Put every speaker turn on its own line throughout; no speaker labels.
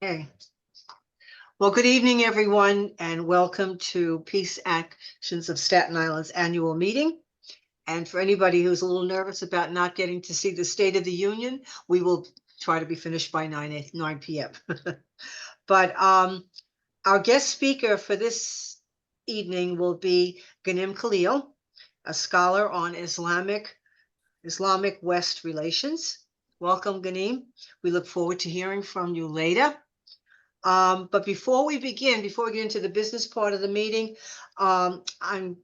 Okay. Well, good evening, everyone, and welcome to Peace Actions of Staten Island's annual meeting. And for anybody who's a little nervous about not getting to see the State of the Union, we will try to be finished by 9 p.m. But our guest speaker for this evening will be Ghanim Khalil, a scholar on Islamic-West relations. Welcome, Ghanim. We look forward to hearing from you later. But before we get into the business part of the meeting, I'd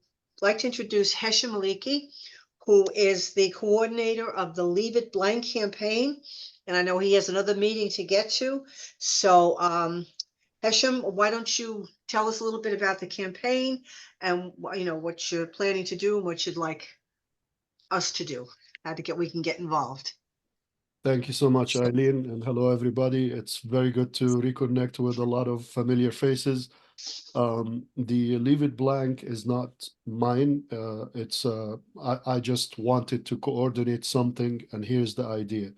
like to introduce Hesham Maliki, who is the coordinator of the Leave It Blank campaign. And I know he has another meeting to get to. So Hesham, why don't you tell us a little bit about the campaign and what you're planning to do and what you'd like us to do, we can get involved.
Thank you so much, Eileen, and hello, everybody. It's very good to reconnect with a lot of familiar faces. The Leave It Blank is not mine. I just wanted to coordinate something, and here's the idea.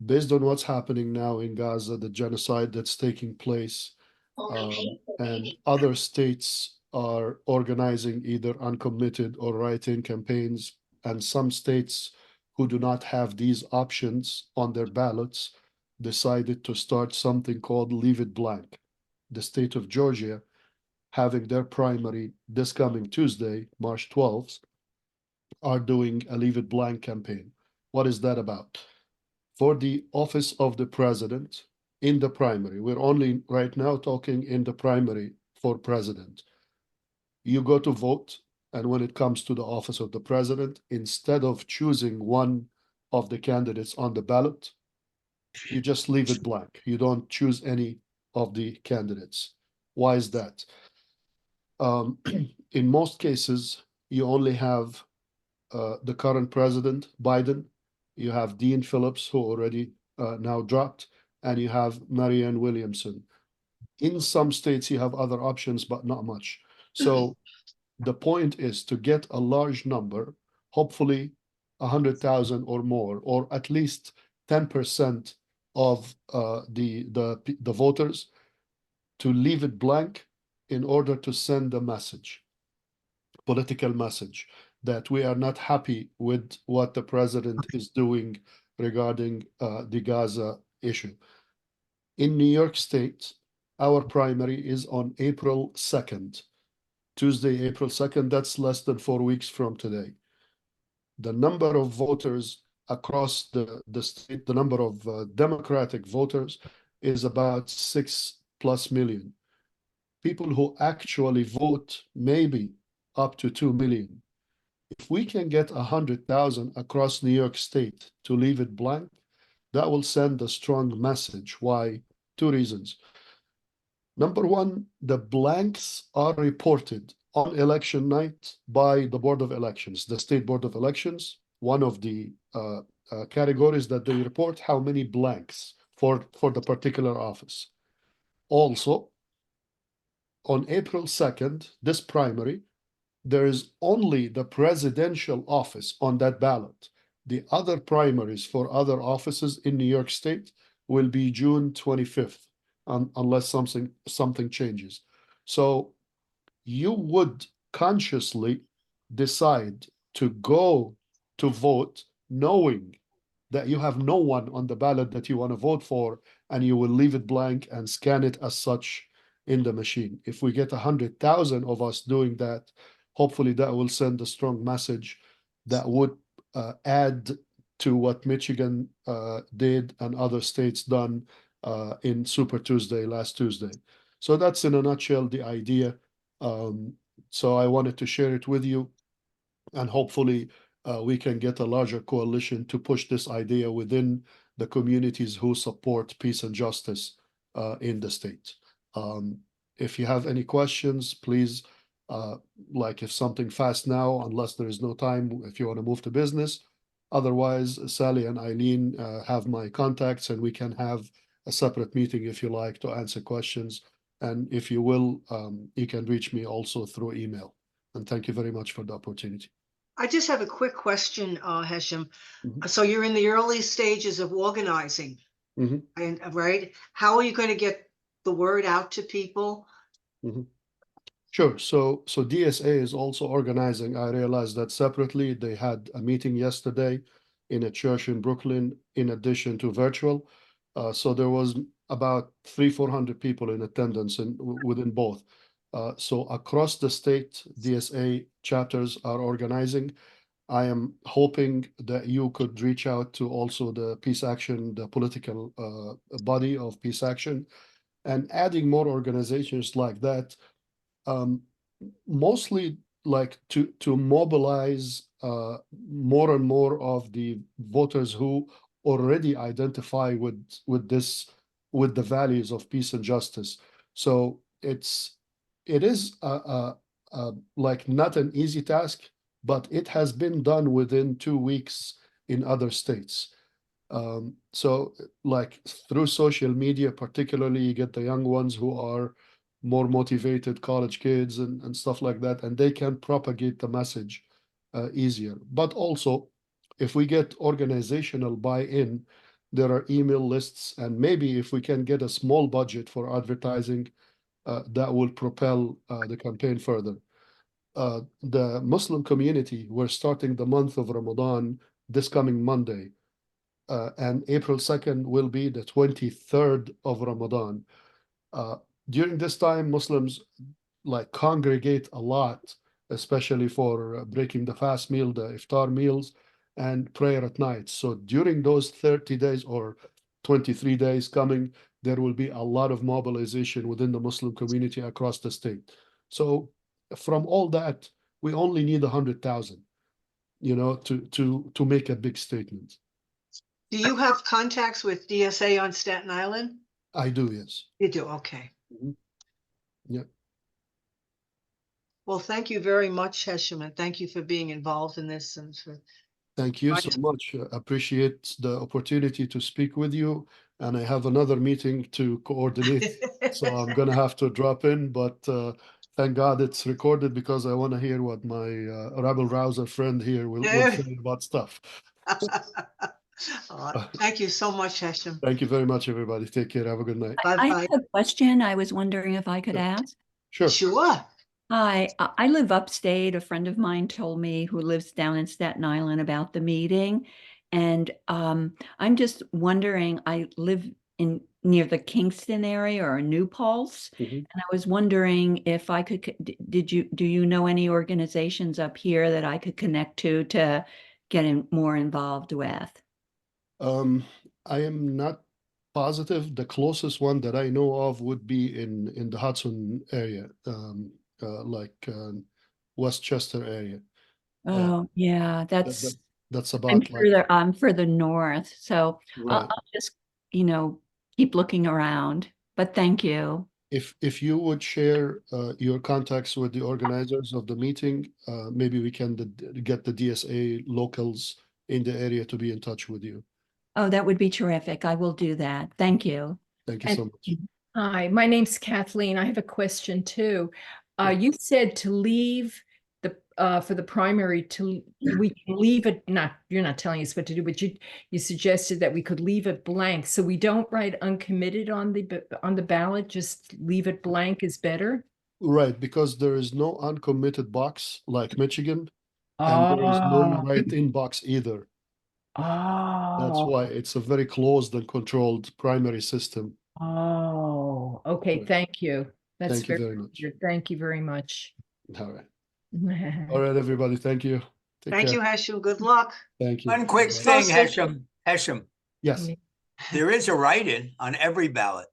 Based on what's happening now in Gaza, the genocide that's taking place, and other states are organizing either uncommitted or write-in campaigns, and some states who do not have these options on their ballots decided to start something called Leave It Blank. The state of Georgia, having their primary this coming Tuesday, March 12th, are doing a Leave It Blank campaign. What is that about? For the office of the president in the primary, we're only right now talking in the primary for president. You go to vote, and when it comes to the office of the president, instead of choosing one of the candidates on the ballot, you just leave it blank. You don't choose any of the candidates. Why is that? In most cases, you only have the current president, Biden, you have Dean Phillips, who already now dropped, and you have Marianne Williamson. In some states, you have other options, but not much. So the point is to get a large number, hopefully 100,000 or more, or at least 10% of the voters, to leave it blank in order to send a message, political message, that we are not happy with what the president is doing regarding the Gaza issue. In New York State, our primary is on April 2nd. Tuesday, April 2nd, that's less than 4 weeks from today. The number of voters across the state, the number of Democratic voters is about 6+ million. People who actually vote, maybe up to 2 million. If we can get 100,000 across New York State to leave it blank, that will send a strong message. Why? 2 reasons. Number one, the blanks are reported on election night by the Board of Elections, the State Board of Elections. One of the categories that they report how many blanks for the particular office. Also, on April 2nd, this primary, there is only the presidential office on that ballot. The other primaries for other offices in New York State will be June 25th. Unless something changes. So you would consciously decide to go to vote knowing that you have no one on the ballot that you want to vote for, and you will leave it blank and scan it as such in the machine. If we get 100,000 of us doing that, hopefully that will send a strong message that would add to what Michigan did and other states done in Super Tuesday last Tuesday. So that's in a nutshell the idea. So I wanted to share it with you, and hopefully we can get a larger coalition to push this idea within the communities who support peace and justice in the state. If you have any questions, please, like if something fast now, unless there is no time, if you want to move to business. Otherwise, Sally and Eileen have my contacts, and we can have a separate meeting if you like to answer questions. And if you will, you can reach me also through email. And thank you very much for the opportunity.
I just have a quick question, Hesham. So you're in the early stages of organizing.
Mhm.
And right, how are you going to get the word out to people?
Sure. So DSA is also organizing. I realized that separately. They had a meeting yesterday in a church in Brooklyn, in addition to virtual. So there was about 400 people in attendance within both. So across the state, DSA chapters are organizing. I am hoping that you could reach out to also the Peace Action, the political body of Peace Action, and adding more organizations like that, mostly like to mobilize more and more of the voters who already identify with this, with the values of peace and justice. So it is like not an easy task, but it has been done within 2 weeks in other states. So like through social media, particularly, you get the young ones who are more motivated college kids and stuff like that, and they can propagate the message easier. But also, if we get organizational buy-in, there are email lists, and maybe if we can get a small budget for advertising, that will propel the campaign further. The Muslim community, we're starting the month of Ramadan this coming Monday, and April 2nd will be the 23rd of Ramadan. During this time, Muslims like congregate a lot, especially for breaking the fast meal, the iftar meals, and prayer at night. So during those 30 days or 23 days coming, there will be a lot of mobilization within the Muslim community across the state. So from all that, we only need 100,000, to make a big statement.
Do you have contacts with DSA on Staten Island?
I do, yes.
You do, okay.
Yeah.
Well, thank you very much, Hesham, and thank you for being involved in this and for
Thank you so much. Appreciate the opportunity to speak with you. And I have another meeting to coordinate, so I'm gonna have to drop in, but thank God it's recorded because I want to hear what my rabble rouser friend here will say about stuff.
Thank you so much, Hesham.
Thank you very much, everybody. Take care. Have a good night.
I have a question I was wondering if I could
Sure.
ask.
Sure.
Sure.
Hi, I live upstate. A friend of mine told me who lives down in Staten Island about the meeting. And I'm just wondering, I live near the Kingston area or New Paltz.
Mhm.
And I was wondering if I could, do you know any organizations up here that I could connect to get more involved with?
I am not positive. The closest one that I know of would be in the Hudson area, like Westchester area.
Oh, yeah,
That's
I'm
about like
I'm further north, so
right.
I'll just, keep looking around. But thank you.
If you would share your contacts with the organizers of the meeting, maybe we can get the DSA locals in the area to be in touch with you.
Oh, that would be terrific. I will do that. Thank you.
Thank you so much.
Hi, my name's Kathleen. I have a question too. You said to leave for the primary we can leave it, you're not telling us what to do, but you suggested that we could leave it blank. So we don't write uncommitted on the ballot, just leave it blank is better?
Right, because there is no uncommitted box like Michigan, and there is no write-in box either. That's why it's a very closed and controlled primary system.
Oh, okay.
Right.
Thank you. That's
Thank you very much.
Thank you very much.
All right. All right, everybody. Thank you. Take
Thank
care.
you, Hesham. Good luck.
Thank you.
One quick
Bye.
thing,
Posted.
Hesham,
Yes,
there is a write-in on every ballot.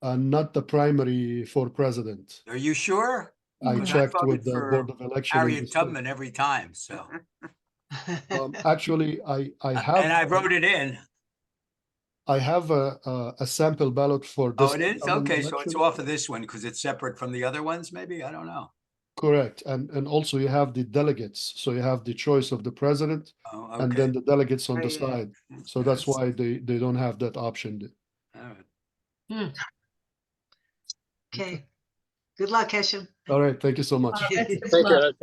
not the primary for president.
Are you sure?
I
Because
checked
voted
with the
for
Board of Election. in the
Harriet
state.
Tubman every time, so.
Actually, I have.
And I voted in.
I have a sample ballot for this.
Oh, it is?
upcoming
Okay, so it's
election.
off of this one because it's separate from the other ones, maybe? I don't know.
Correct, and also you have the delegates, so you have the choice of the president,
Oh,
and
okay.
then the delegates on the
Right, yeah.
side. So that's why they don't have that option.
All right.
Okay. Good luck, Hesham.
All right, thank you so much.
That's good luck.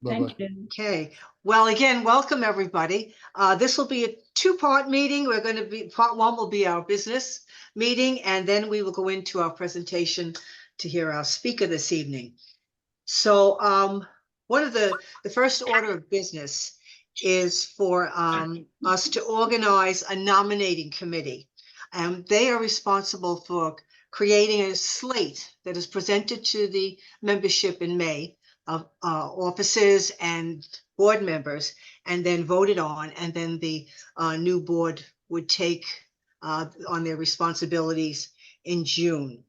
Bye-bye.
Thank you.
Okay. Well, again, welcome everybody. This will be two-part meeting. We're going to be, part one will be our business meeting, and then we will go into our presentation to hear our speaker this evening. So one of the first order of business is for us to organize a nominating committee. They are responsible for creating a slate that is presented to the membership in May of officers and board members, and then voted on, and then the new board would take on their responsibilities in June.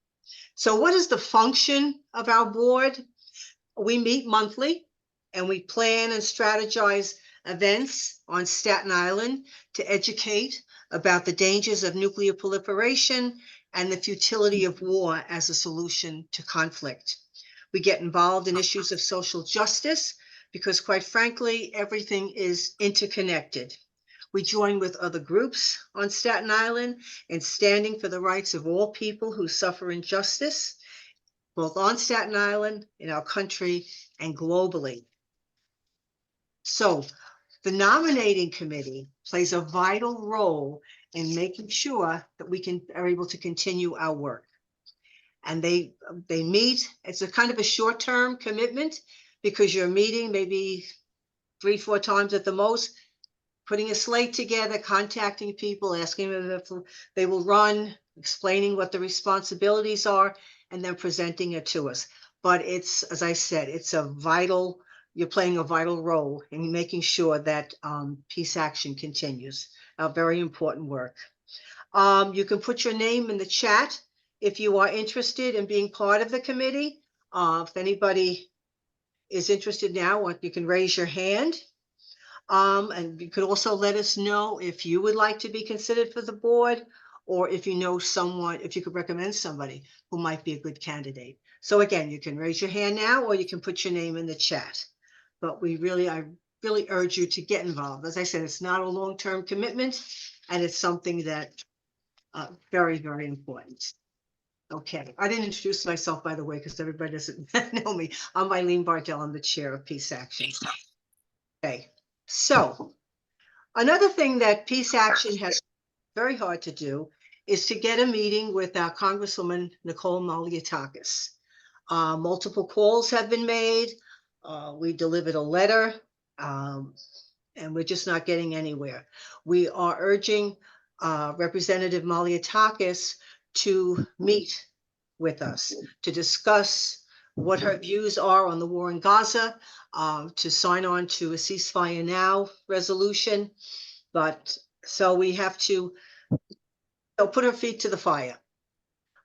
So what is the function of our board? We meet monthly, and we plan and strategize events on Staten Island to educate about the dangers of nuclear proliferation and the futility of war as a solution to conflict. We get involved in issues of social justice because, quite frankly, everything is interconnected. We join with other groups on Staten Island in standing for the rights of all people who suffer injustice, both on Staten Island, in our country, and globally. So the nominating committee plays a vital role in making sure that we are able to continue our work. And they meet, it's a kind of a short-term commitment because you're meeting maybe 3-4 times at the most, putting a slate together, contacting people, asking them if they will run, explaining what the responsibilities are, and then presenting it to us. But it's, as I said, it's a vital, you're playing a vital role in making sure that peace action continues. A very important work. You can put your name in the chat if you are interested in being part of the committee. If anybody is interested now, you can raise your hand. And you could also let us know if you would like to be considered for the board, or if you know someone, if you could recommend somebody who might be a good candidate. So again, you can raise your hand now, or you can put your name in the chat. But I really urge you to get involved. As I said, it's not a long-term commitment, and it's something that very, very important. Okay, I didn't introduce myself, by the way, because everybody doesn't know me. I'm Eileen Bardell. I'm the chair of Peace Action. Okay, so another thing that Peace Action has very hard to do is to get a meeting with our Congresswoman Nicole Malliotakis. Multiple calls have been made. We delivered a letter, and we're just not getting anywhere. We are urging Representative Malliotakis to meet with us to discuss what her views are on the war in Gaza, to sign on to a ceasefire now resolution. But so we have to put our feet to the fire.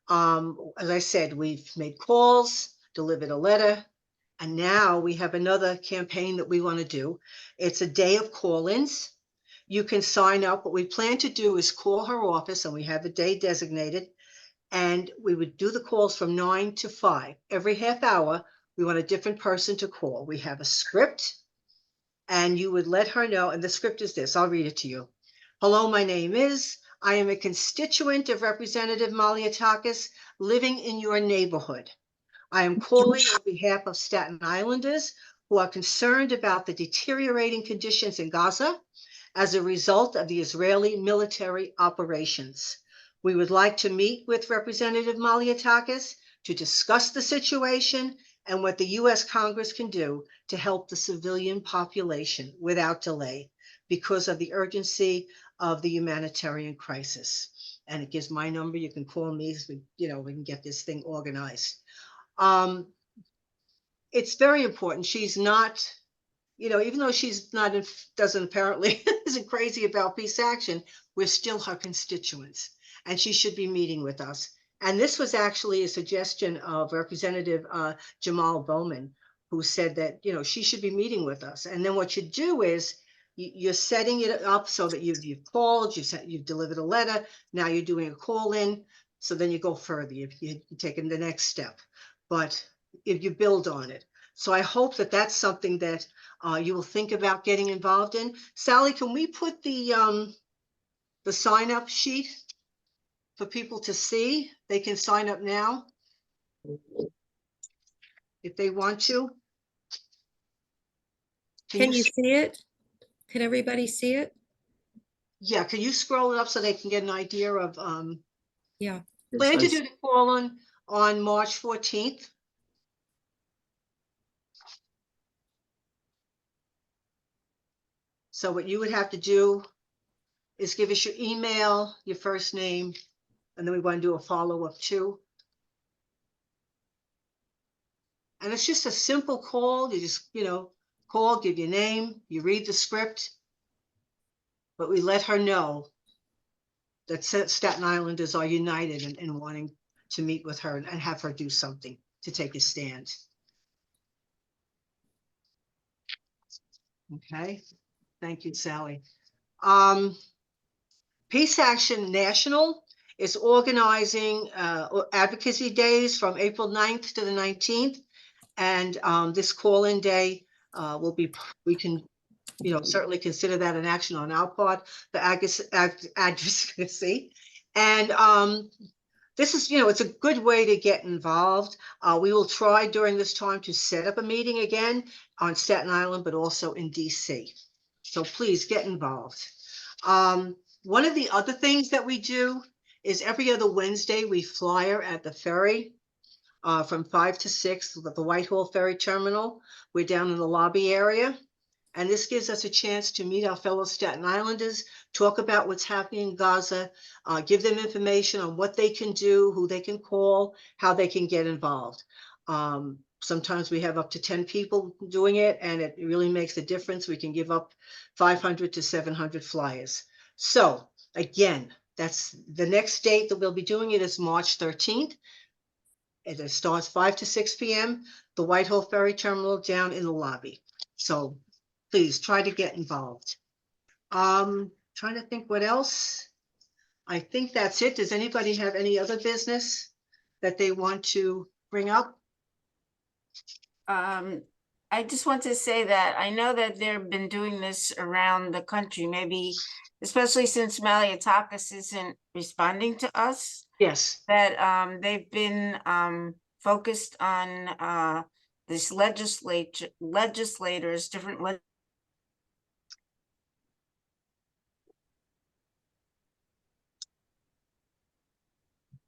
As I said, we've made calls, delivered a letter, and now we have another campaign that we want to do. It's a day of call-ins. You can sign up. What we plan to do is call her office, and we have a day designated, and we would do the calls from 9 to 5. Every half hour, we want a different person to call. We have a script, and you would let her know, and the script is this. I'll read it to you. Hello, my name is, I am a constituent of Representative Malliotakis living in your neighborhood. I am calling on behalf of Staten Islanders who are concerned about the deteriorating conditions in Gaza as a result of the Israeli military operations. We would like to meet with Representative Malliotakis to discuss the situation and what the U.S. Congress can do to help the civilian population without delay because of the urgency of the humanitarian crisis. And it gives my number. You can call me. So we can get this thing organized. It's very important. She's not, even though she's not, doesn't apparently isn't crazy about peace action, we're still her constituents, and she should be meeting with us. And this was actually a suggestion of Representative Jamal Bowman, who said that, she should be meeting with us. And then what you do is you're setting it up so that you've called, you've delivered a letter. Now you're doing a call in. So then you go further, you're taking the next step, but if you build on it. So I hope that that's something that you will think about getting involved in. Sally, can we put the sign up sheet for people to see? They can sign up now if they want to.
Can you see it? Can everybody see it?
Yeah, can you scroll it up so they can get an idea of,
Yeah.
plan to do the call on March 14th? So what you would have to do is give us your email, your first name, and then we want to do a follow-up too. And it's just a simple call. You just, call, give your name, you read the script. But we let her know that Staten Islanders are united in wanting to meet with her and have her do something to take a stand. Okay, thank you, Sally. Peace Action National is organizing advocacy days from April 9th to the 19th. And this call-in day we can, certainly consider that an action on our part, the advocacy. And this is, it's a good way to get involved. We will try during this time to set up a meeting again on Staten Island, but also in DC. So please get involved. One of the other things that we do is every other Wednesday, we flyer at the ferry from 5 to 6 at the Whitehall Ferry Terminal. We're down in the lobby area. And this gives us a chance to meet our fellow Staten Islanders, talk about what's happening in Gaza, give them information on what they can do, who they can call, how they can get involved. Sometimes we have up to 10 people doing it, and it really makes a difference. We can give up 500 to 700 flyers. So again, that's the next date that we'll be doing it is March 13th. It starts 5 to 6 p.m. The Whitehall Ferry Terminal down in the lobby. So please try to get involved. Trying to think what else. I think that's it. Does anybody have any other business that they want to bring up?
I just want to say that I know that they've been doing this around the country, maybe especially since Maliotakis isn't responding to us,
Yes.
that they've been focused on this legislators, different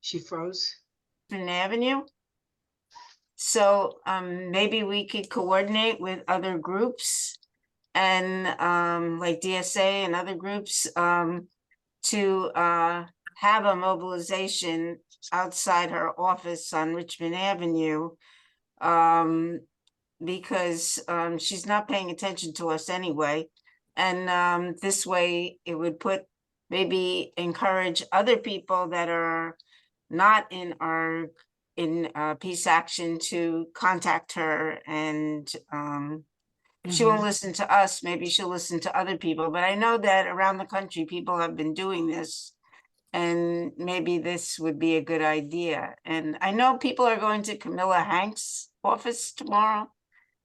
She froze.
Avenue. So maybe we could coordinate with other groups and like DSA and other groups to have a mobilization outside her office on Richmond Avenue because she's not paying attention to us anyway. And this way it would maybe encourage other people that are not in Peace Action to contact her. And if she won't listen to us, maybe she'll listen to other people. But I know that around the country, people have been doing this, and maybe this would be a good idea. And I know people are going to Camilla Hanks' office tomorrow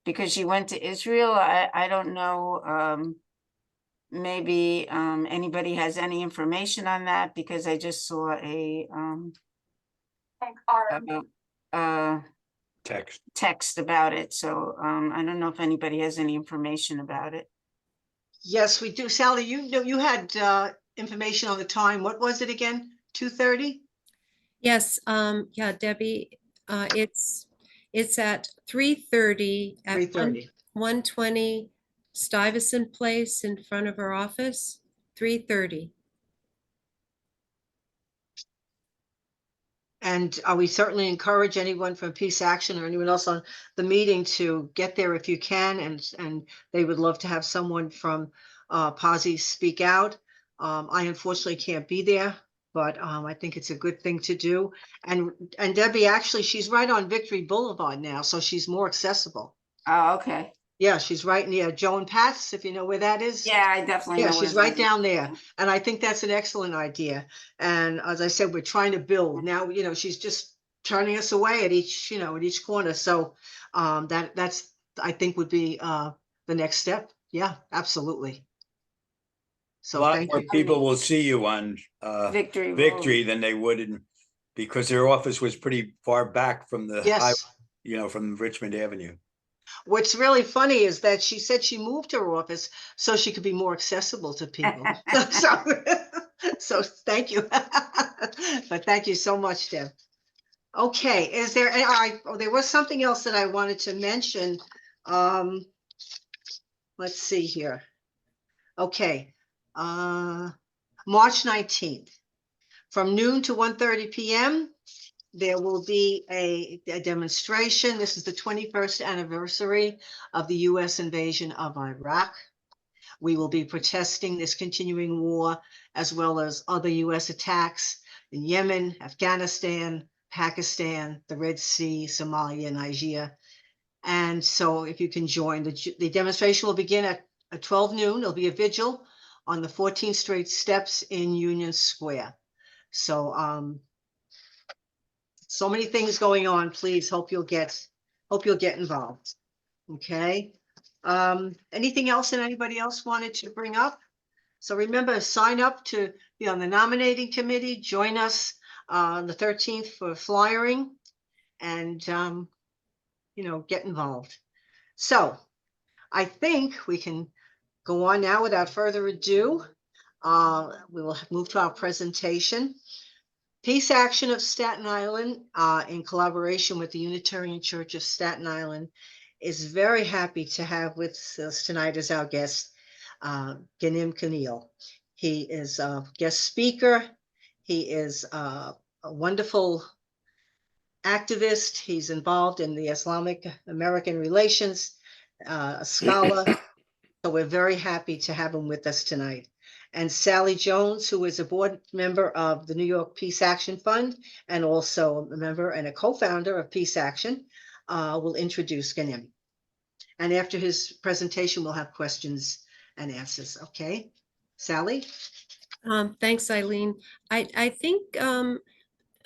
because she went to Israel. I don't know, maybe anybody has any information on that, because I just saw a text about it. So I don't know if anybody has any information about it.
Yes, we do. Sally, you had information on the time. What was it again? 2:30?
Yes, yeah, Debbie, it's at 3:30 at
3:30.
120 Stuyvesant Place in front of our office, 3:30.
And we certainly encourage anyone from Peace Action or anyone else on the meeting to get there if you can, and they would love to have someone from PASI speak out. I unfortunately can't be there, but I think it's a good thing to do. And Debbie, actually, she's right on Victory Boulevard now, so she's more accessible.
Oh, okay.
Yeah, she's right near Joe and Pat's, if you know where that is.
Yeah, I definitely know.
Yeah, she's right down there. And I think that's an excellent idea. And as I said, we're trying to build. Now, she's just turning us away at each, at each corner. So that's, I think, would be the next step. Yeah, absolutely. So
A lot
thank
more
you.
people will see you on Victory than they would because their office was pretty far back from the
Yes.
highway, from Richmond Avenue.
What's really funny is that she said she moved her office so she could be more accessible to people. So thank you. But thank you so much, Deb. Okay, is there, there was something else that I wanted to mention. Let's see here. Okay, March 19th, from noon to 1:30 p.m., there will be a demonstration. This is the 21st anniversary of the U.S. invasion of Iraq. We will be protesting this continuing war, as well as other U.S. attacks in Yemen, Afghanistan, Pakistan, the Red Sea, Somalia, Nigeria. And so if you can join, the demonstration will begin at 12 noon. There'll be a vigil on the 14th Street steps in Union Square. So, so many things going on. Please hope you'll get involved. Okay. Anything else that anybody else wanted to bring up? So remember, sign up to be on the nominating committee. Join us on the 13th for flyering, and get involved. So I think we can go on now without further ado. We will move to our presentation. Peace Action of Staten Island, in collaboration with the Unitarian Church of Staten Island, is very happy to have with us tonight as our guest, Ghanim Khalil. He is a guest speaker. He is a wonderful activist. He's involved in the Islamic-American relations, a scholar. So we're very happy to have him with us tonight. And Sally Jones, who is a board member of the New York Peace Action Fund and also a member and a co-founder of Peace Action, will introduce Ghanim. And after his presentation, we'll have questions and answers. Okay, Sally?
Thanks, Eileen. I think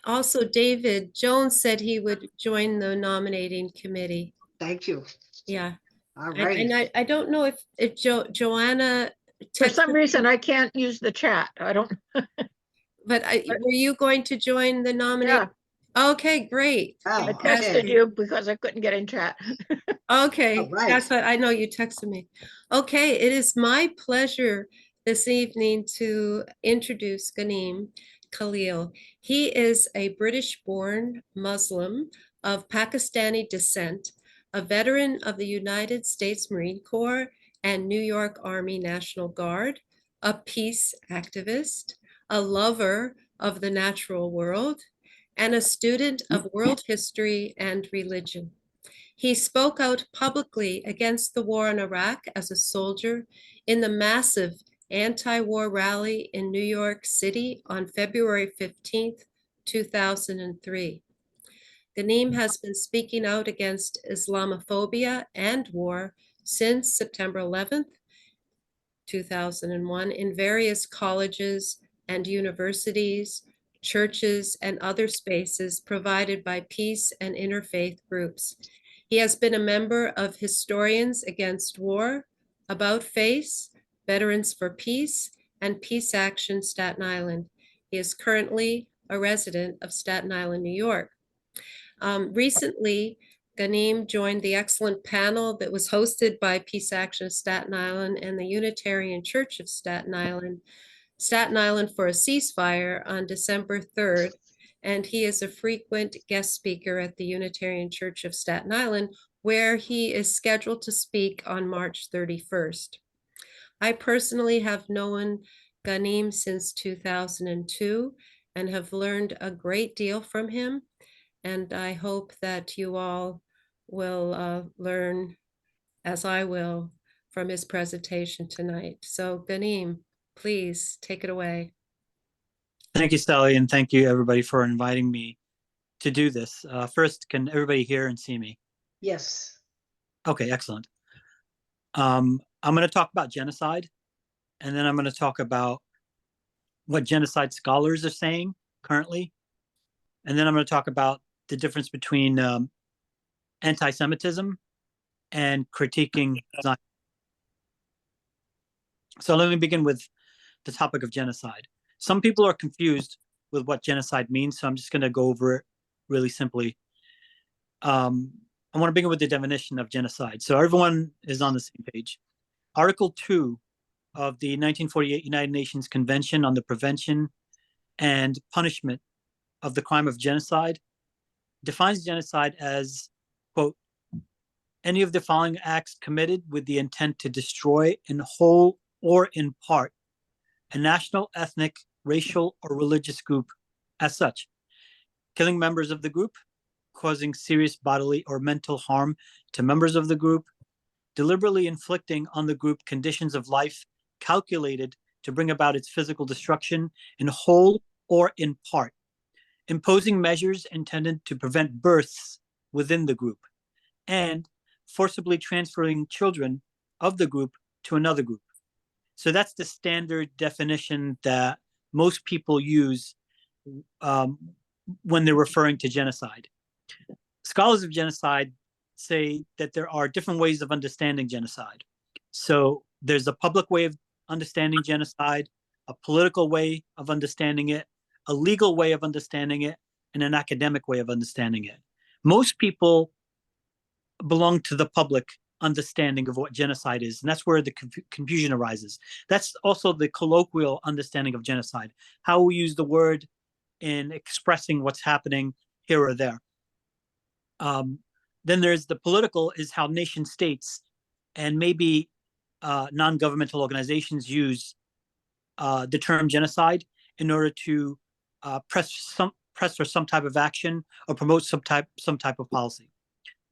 also David Jones said he would join the nominating committee.
Thank you.
Yeah.
All right.
And I don't know if Joanna.
For some reason, I can't use the chat. I don't.
But were you going to join the nominating?
Yeah.
Okay, great.
Oh,
I texted you because I couldn't get in chat.
Okay,
All right.
that's what I know, you texted me. Okay, it is my pleasure this evening to introduce Ghanim Khalil. He is a British-born Muslim of Pakistani descent, a veteran of the United States Marine Corps and New York Army National Guard, a peace activist, a lover of the natural world, and a student of world history and religion. He spoke out publicly against the war in Iraq as a soldier in the massive anti-war rally in New York City on February 15th, 2003. Ghanim has been speaking out against Islamophobia and war since September 11th, 2001 in various colleges and universities, churches, and other spaces provided by peace and interfaith groups. He has been a member of Historians Against War, About Face, Veterans for Peace, and Peace Action Staten Island. He is currently a resident of Staten Island, New York. Recently, Ghanim joined the excellent panel that was hosted by Peace Action of Staten Island and the Unitarian Church of Staten Island for a Ceasefire on December 3rd, and he is a frequent guest speaker at the Unitarian Church of Staten Island, where he is scheduled to speak on March 31st. I personally have known Ghanim since 2002 and have learned a great deal from him, and I hope that you all will learn, as I will, from his presentation tonight. So Ghanim, please take it away.
Thank you, Sally, and thank you everybody for inviting me to do this. First, can everybody hear and see me?
Yes.
Okay, excellent. I'm going to talk about genocide, and then I'm going to talk about what genocide scholars are saying currently, and then I'm going to talk about the difference between anti-Semitism and critiquing Zionism. So let me begin with the topic of genocide. Some people are confused with what genocide means, so I'm just going to go over it really simply. I want to begin with the definition of genocide. So everyone is on the same page. Article 2 of the 1948 United Nations Convention on the Prevention and Punishment of the Crime of Genocide defines genocide as, quote, any of the following acts committed with the intent to destroy in whole or in part a national, ethnic, racial, or religious group as such, killing members of the group, causing serious bodily or mental harm to members of the group, deliberately inflicting on the group conditions of life calculated to bring about its physical destruction in whole or in part, imposing measures intended to prevent births within the group, and forcibly transferring children of the group to another group. So that's the standard definition that most people use when they're referring to genocide. Scholars of genocide say that there are different ways of understanding genocide. So there's a public way of understanding genocide, a political way of understanding it, a legal way of understanding it, and an academic way of understanding it. Most people belong to the public understanding of what genocide is, and that's where the confusion arises. That's also the colloquial understanding of genocide, how we use the word in expressing what's happening here or there. Then there's the political, is how nation states and maybe non-governmental organizations use the term genocide in order to press for some type of action or promote some type of policy.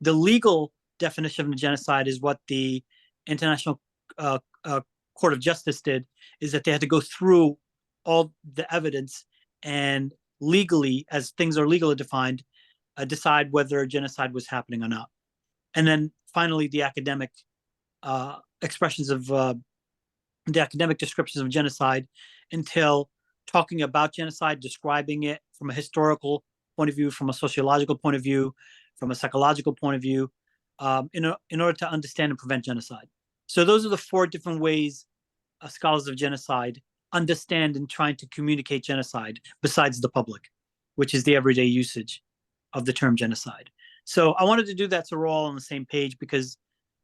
The legal definition of genocide is what the International Court of Justice did, is that they had to go through all the evidence and legally, as things are legally defined, decide whether genocide was happening or not. And then finally, the academic expressions of the academic descriptions of genocide entail talking about genocide, describing it from a historical point of view, from a sociological point of view, from a psychological point of view, in order to understand and prevent genocide. So those are the 4 different ways scholars of genocide understand and trying to communicate genocide, besides the public, which is the everyday usage of the term genocide. So I wanted to do that so we're all on the same page, because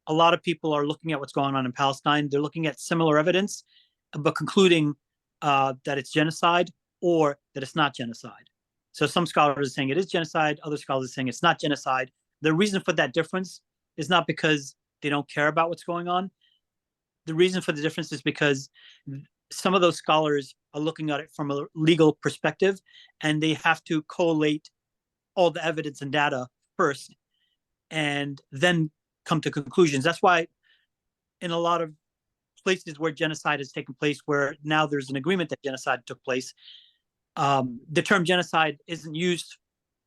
a lot of people are looking at what's going on in Palestine. They're looking at similar evidence, but concluding that it's genocide or that it's not genocide. So some scholars are saying it is genocide, other scholars are saying it's not genocide. The reason for that difference is not because they don't care about what's going on. The reason for the difference is because some of those scholars are looking at it from a legal perspective, and they have to collate all the evidence and data first and then come to conclusions. That's why in a lot of places where genocide has taken place, where now there's an agreement that genocide took place, the term genocide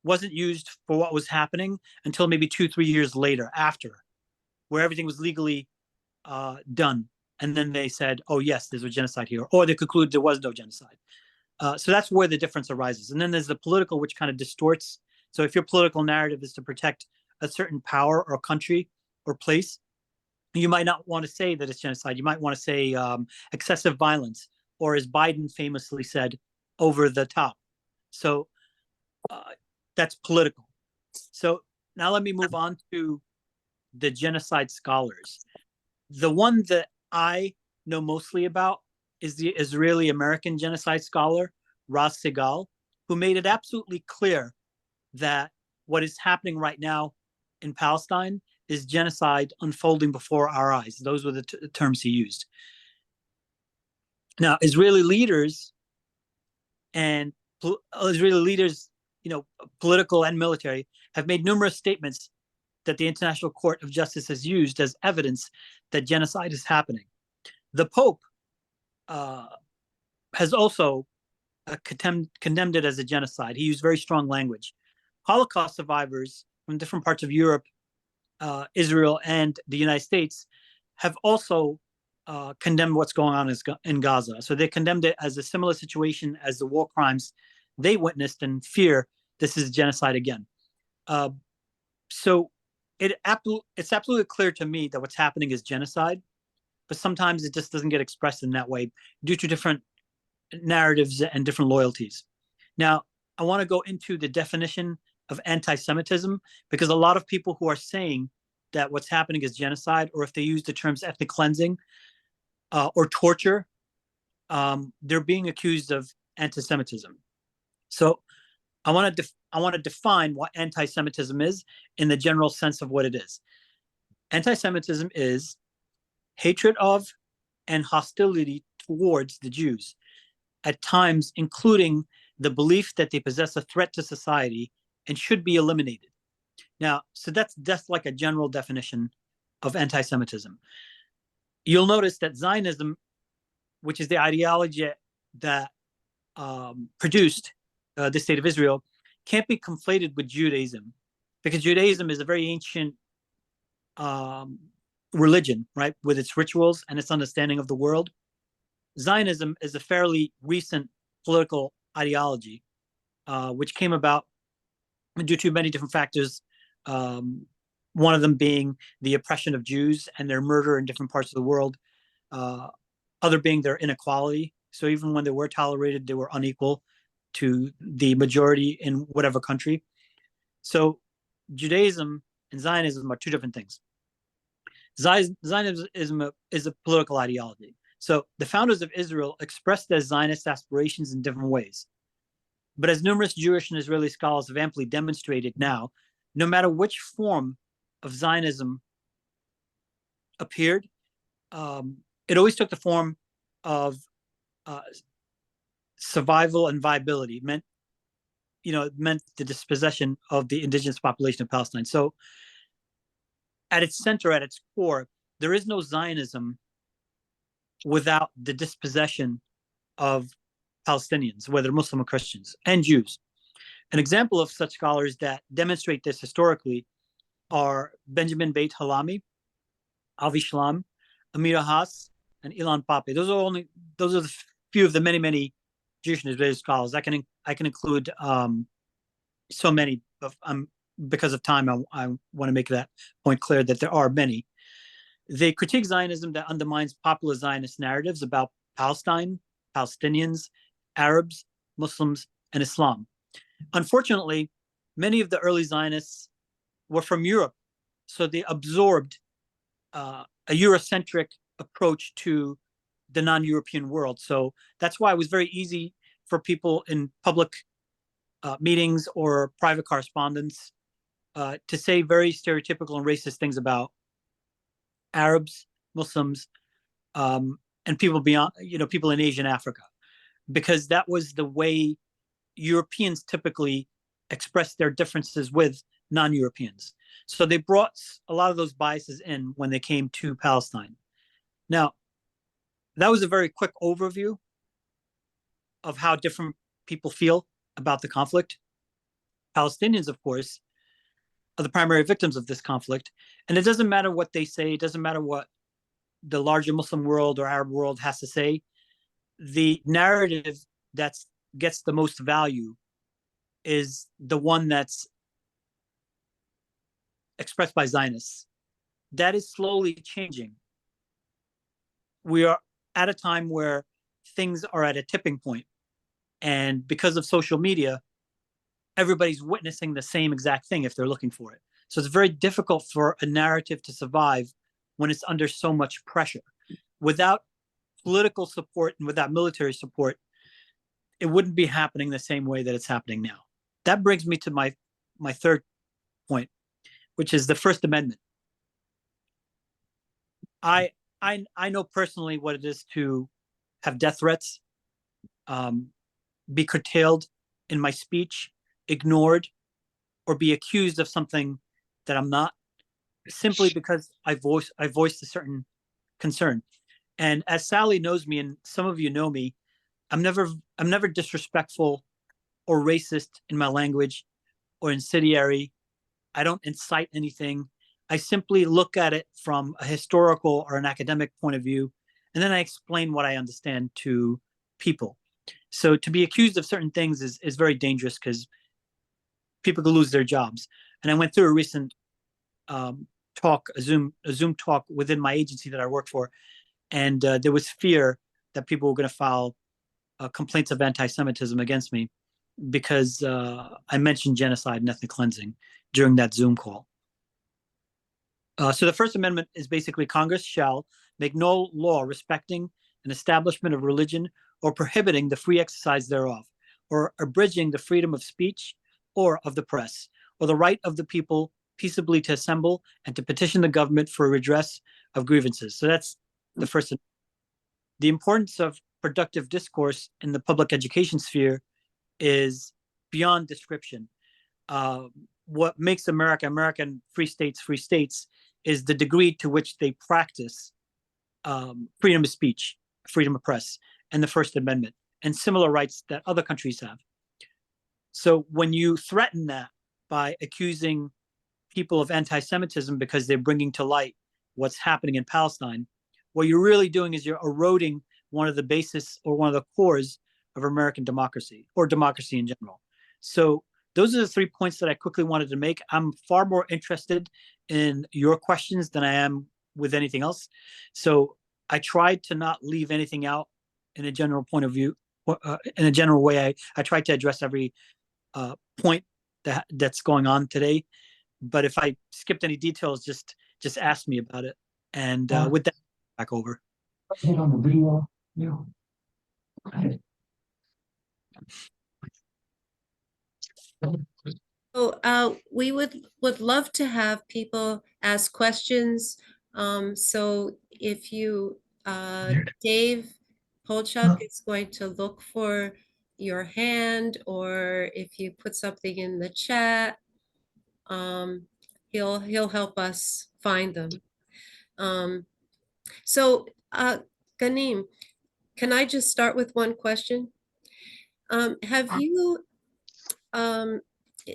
wasn't used for what was happening until maybe 2-3 years later, after, where everything was legally done. And then they said, oh yes, there's a genocide here, or they concluded there was no genocide. So that's where the difference arises. And then there's the political, which kind of distorts. So if your political narrative is to protect a certain power or country or place, you might not want to say that it's genocide. You might want to say excessive violence, or as Biden famously said, over the top. So that's political. So now let me move on to the genocide scholars. The one that I know mostly about is the Israeli-American genocide scholar, Raz Segal, who made it absolutely clear that what is happening right now in Palestine is genocide unfolding before our eyes. Those were the terms he used. Now, Israeli leaders, political and military, have made numerous statements that the International Court of Justice has used as evidence that genocide is happening. The Pope has also condemned it as a genocide. He used very strong language. Holocaust survivors from different parts of Europe, Israel, and the United States have also condemned what's going on in Gaza. So they condemned it as a similar situation as the war crimes they witnessed and fear this is genocide again. So it's absolutely clear to me that what's happening is genocide, but sometimes it just doesn't get expressed in that way due to different narratives and different loyalties. Now, I want to go into the definition of anti-Semitism, because a lot of people who are saying that what's happening is genocide, or if they use the terms ethnic cleansing or torture, they're being accused of anti-Semitism. So I want to define what anti-Semitism is in the general sense of what it is. Anti-Semitism is hatred of and hostility towards the Jews, at times including the belief that they possess a threat to society and should be eliminated. Now, so that's like a general definition of anti-Semitism. You'll notice that Zionism, which is the ideology that produced the state of Israel, can't be conflated with Judaism, because Judaism is a very ancient religion, right, with its rituals and its understanding of the world. Zionism is a fairly recent political ideology, which came about due to many different factors. One of them being the oppression of Jews and their murder in different parts of the world. Other being their inequality. So even when they were tolerated, they were unequal to the majority in whatever country. So Judaism and Zionism are two different things. Zionism is a political ideology. So the founders of Israel expressed their Zionist aspirations in different ways. But as numerous Jewish and Israeli scholars have amply demonstrated now, no matter which form of Zionism appeared, it always took the form of survival and viability. It meant the dispossession of the indigenous population of Palestine. So at its center, at its core, there is no Zionism without the dispossession of Palestinians, whether Muslim or Christians, and Jews. An example of such scholars that demonstrate this historically are Benjamin Beit Halami, Avi Shlam, Amira Haas, and Ilan Pape. Those are the few of the many Jewish and Israeli scholars. I can include so many, but because of time, I want to make that point clear that there are many. They critique Zionism that undermines popular Zionist narratives about Palestine, Palestinians, Arabs, Muslims, and Islam. Unfortunately, many of the early Zionists were from Europe, so they absorbed a Eurocentric approach to the non-European world. So that's why it was very easy for people in public meetings or private correspondence to say very stereotypical and racist things about Arabs, Muslims, and people beyond, people in Asia and Africa, because that was the way Europeans typically expressed their differences with non-Europeans. So they brought a lot of those biases in when they came to Palestine. Now, that was a very quick overview of how different people feel about the conflict. Palestinians, of course, are the primary victims of this conflict. And it doesn't matter what they say. It doesn't matter what the larger Muslim world or Arab world has to say. The narrative that gets the most value is the one that's expressed by Zionists. That is slowly changing. We are at a time where things are at a tipping point. And because of social media, everybody's witnessing the same exact thing if they're looking for it. So it's very difficult for a narrative to survive when it's under so much pressure. Without political support and without military support, it wouldn't be happening the same way that it's happening now. That brings me to my third point, which is the First Amendment. I know personally what it is to have death threats, be curtailed in my speech, ignored, or be accused of something that I'm not, simply because I voiced a certain concern. And as Sally knows me, and some of you know me, I'm never disrespectful or racist in my language or incendiary. I don't incite anything. I simply look at it from a historical or an academic point of view, and then I explain what I understand to people. So to be accused of certain things is very dangerous, people could lose their jobs. And I went through a recent talk, a Zoom talk within my agency that I work for, and there was fear that people were going to file complaints of anti-Semitism against me. because I mentioned genocide and ethnic cleansing during that Zoom call. So the First Amendment is basically Congress shall make no law respecting an establishment of religion or prohibiting the free exercise thereof, or abridging the freedom of speech or of the press, or the right of the people peaceably to assemble and to petition the government for a redress of grievances. So that's the first. The importance of productive discourse in the public education sphere is beyond description. What makes America, American free states, is the degree to which they practice freedom of speech, freedom of press, and the First Amendment, and similar rights that other countries have. So when you threaten that by accusing people of anti-Semitism because they're bringing to light what's happening in Palestine, what you're really doing is you're eroding one of the basis or one of the cores of American democracy, or democracy in general. So those are the 3 points that I quickly wanted to make. I'm far more interested in your questions than I am with anything else. So I tried to not leave anything out in a general point of view, in a general way. I tried to address every point that's going on today. But if I skipped any details, just ask me about it. And with that, back over.
Hit on the video. Yeah.
So we would love to have people ask questions. So if you, Dave Polchuk is going to look for your hand, or if you put something in the chat, he'll help us find them. So Ghanim, can I just start with one question? Have you,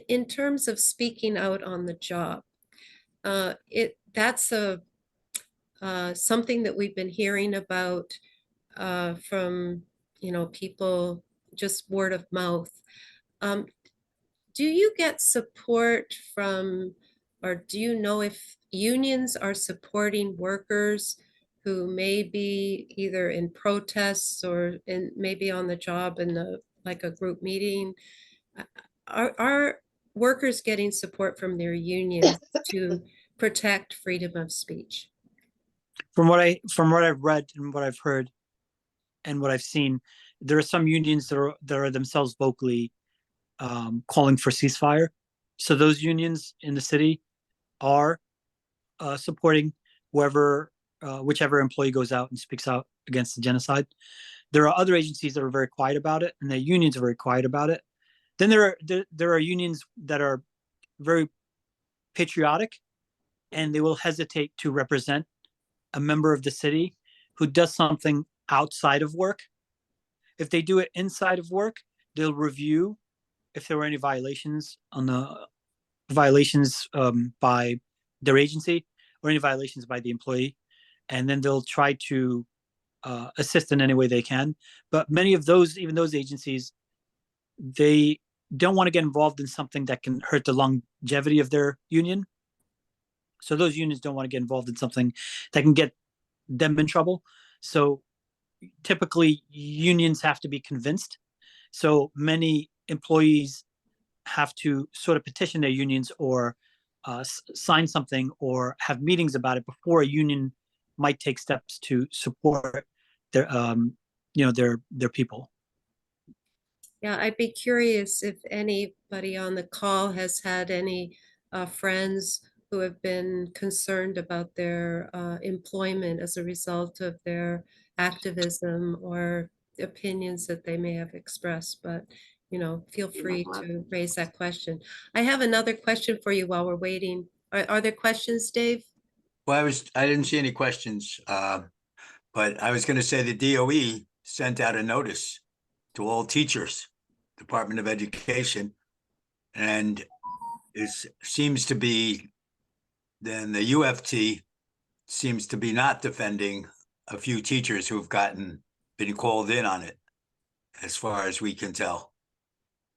in terms of speaking out on the job, that's something that we've been hearing about from people, just word of mouth. Do you get support from, or do you know if unions are supporting workers who may be either in protests or maybe on the job in like a group meeting? Are workers getting support from their unions to protect freedom of speech?
From what I've read and what I've heard and what I've seen, there are some unions that are themselves vocally calling for ceasefire. So those unions in the city are supporting whichever employee goes out and speaks out against the genocide. There are other agencies that are very quiet about it, and the unions are very quiet about it. Then there are unions that are very patriotic, and they will hesitate to represent a member of the city who does something outside of work. If they do it inside of work, they'll review if there were any violations by their agency or any violations by the employee, and then they'll try to assist in any way they can. But many of those, even those agencies, they don't want to get involved in something that can hurt the longevity of their union. So those unions don't want to get involved in something that can get them in trouble. So typically unions have to be convinced. So many employees have to sort of petition their unions or sign something or have meetings about it before a union might take steps to support their people.
Yeah, I'd be curious if anybody on the call has had any friends who have been concerned about their employment as a result of their activism or opinions that they may have expressed. But feel free to raise that question. I have another question for you while we're waiting. Are there questions, Dave?
Well, I didn't see any questions, but I was going to say the DOE sent out a notice to all teachers, Department of Education, and it seems to be, then the UFT seems to be not defending a few teachers who've been called in on it, as far as we can tell.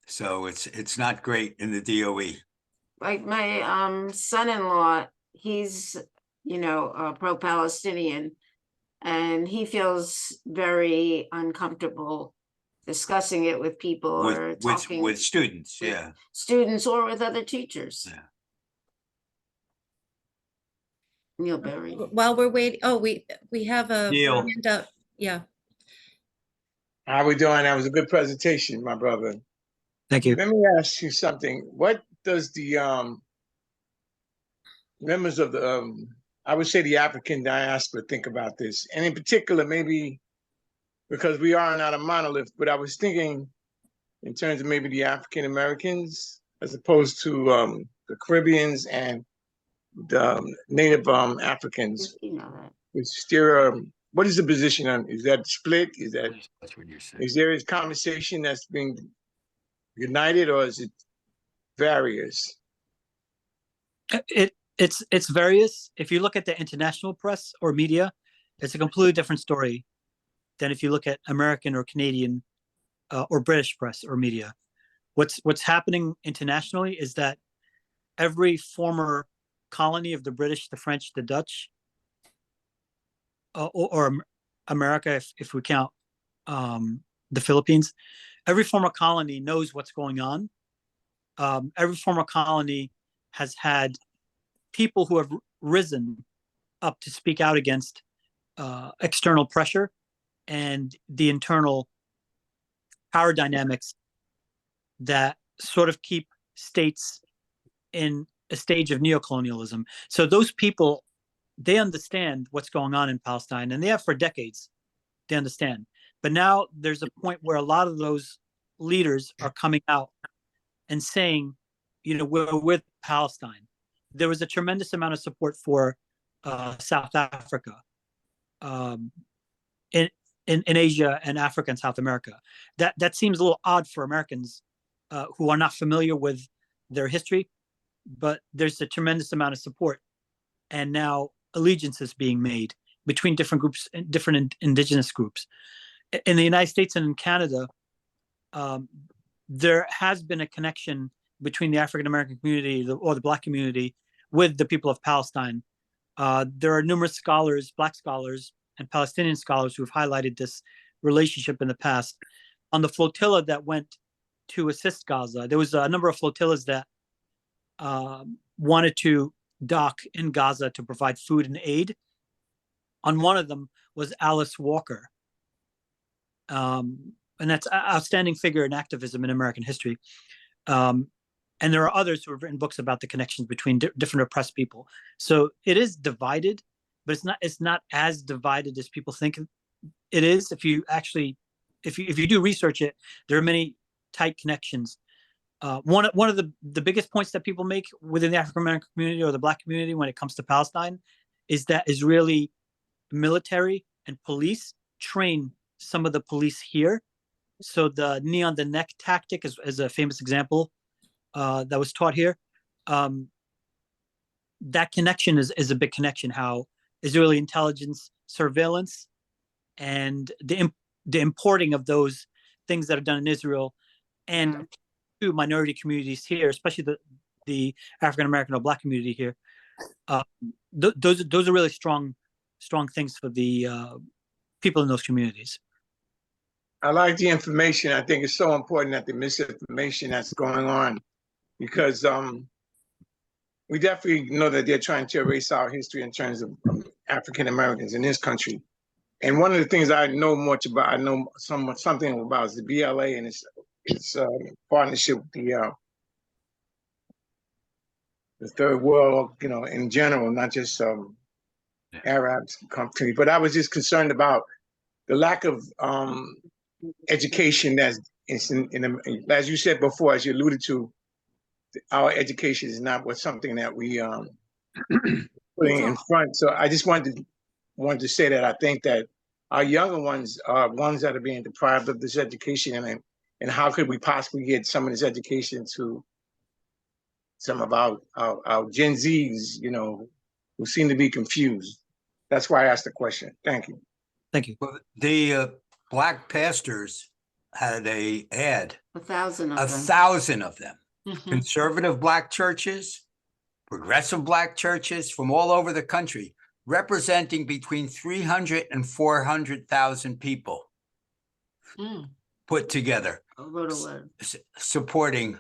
So it's not great in the DOE.
Like my son-in-law, he's pro-Palestinian, and he feels very uncomfortable discussing it with people or talking
with students,
with
yeah.
students or with other teachers.
Yeah.
Neil Berry. While we're waiting, oh, we have a
Neil.
hand up. Yeah.
How we doing? That was a good presentation, my brother.
Thank you.
Let me ask you something. What does the members of the I would say the African diaspora think about this? And in particular, maybe because we are not a monolith, but I was thinking in terms of maybe the African Americans as opposed to the Caribbeans and the Native Africans.
You know that.
Is there what is the position on? Is that split? Is that
That's what you're saying.
is there a conversation that's being united, or is it various?
It's various. If you look at the international press or media, it's a completely different story than if you look at American or Canadian or British press or media. What's happening internationally is that every former colony of the British, the French, the Dutch, or America, if we count the Philippines, every former colony knows what's going on. Every former colony has had people who have risen up to speak out against external pressure and the internal power dynamics that sort of keep states in a stage of neocolonialism. So those people, they understand what's going on in Palestine, and they have for decades. They understand. But now there's a point where a lot of those leaders are coming out and saying, we're with Palestine. There was a tremendous amount of support for South Africa in Asia and Africa and South America. That seems a little odd for Americans who are not familiar with their history, but there's a tremendous amount of support. And now allegiances being made between different groups, different indigenous groups. In the United States and in Canada, there has been a connection between the African-American community or the Black community with the people of Palestine. There are numerous scholars, Black scholars and Palestinian scholars who have highlighted this relationship in the past. On the flotilla that went to assist Gaza, there was a number of flotillas that wanted to dock in Gaza to provide food and aid. On one of them was Alice Walker. And that's an outstanding figure in activism in American history. And there are others who have written books about the connections between different oppressed people. So it is divided, but it's not as divided as people think it is. If you do research it, there are many tight connections. One of the biggest points that people make within the African American community or the Black community when it comes to Palestine is that Israeli military and police train some of the police here. So the knee on the neck tactic is a famous example that was taught here. That connection is a big connection, how Israeli intelligence surveillance and the importing of those things that are done in Israel and to minority communities here, especially the African American or Black community here. Those are really strong things for the people in those communities.
I like the information. I think it's so important that the misinformation that's going on, because we definitely know that they're trying to erase our history in terms of African Americans in this country. And one of the things I know much about, I know something about is the BLA and its partnership with the third world, in general, not just Arab countries. But I was just concerned about the lack of education as you said before, as you alluded to, our education is not something that we putting in front. So I just wanted to say that I think that our younger ones are ones that are being deprived of this education, and how could we possibly get some of this education to some of our Gen Zs, who seem to be confused. That's why I asked the question. Thank you.
Thank you.
Well, the Black pastors had a ad.
1,000 of them.
1,000 of them.
Mhm.
Conservative Black churches, progressive Black churches from all over the country, representing between 300 and 400,000 people.
Mm.
put together
I wrote a letter.
supporting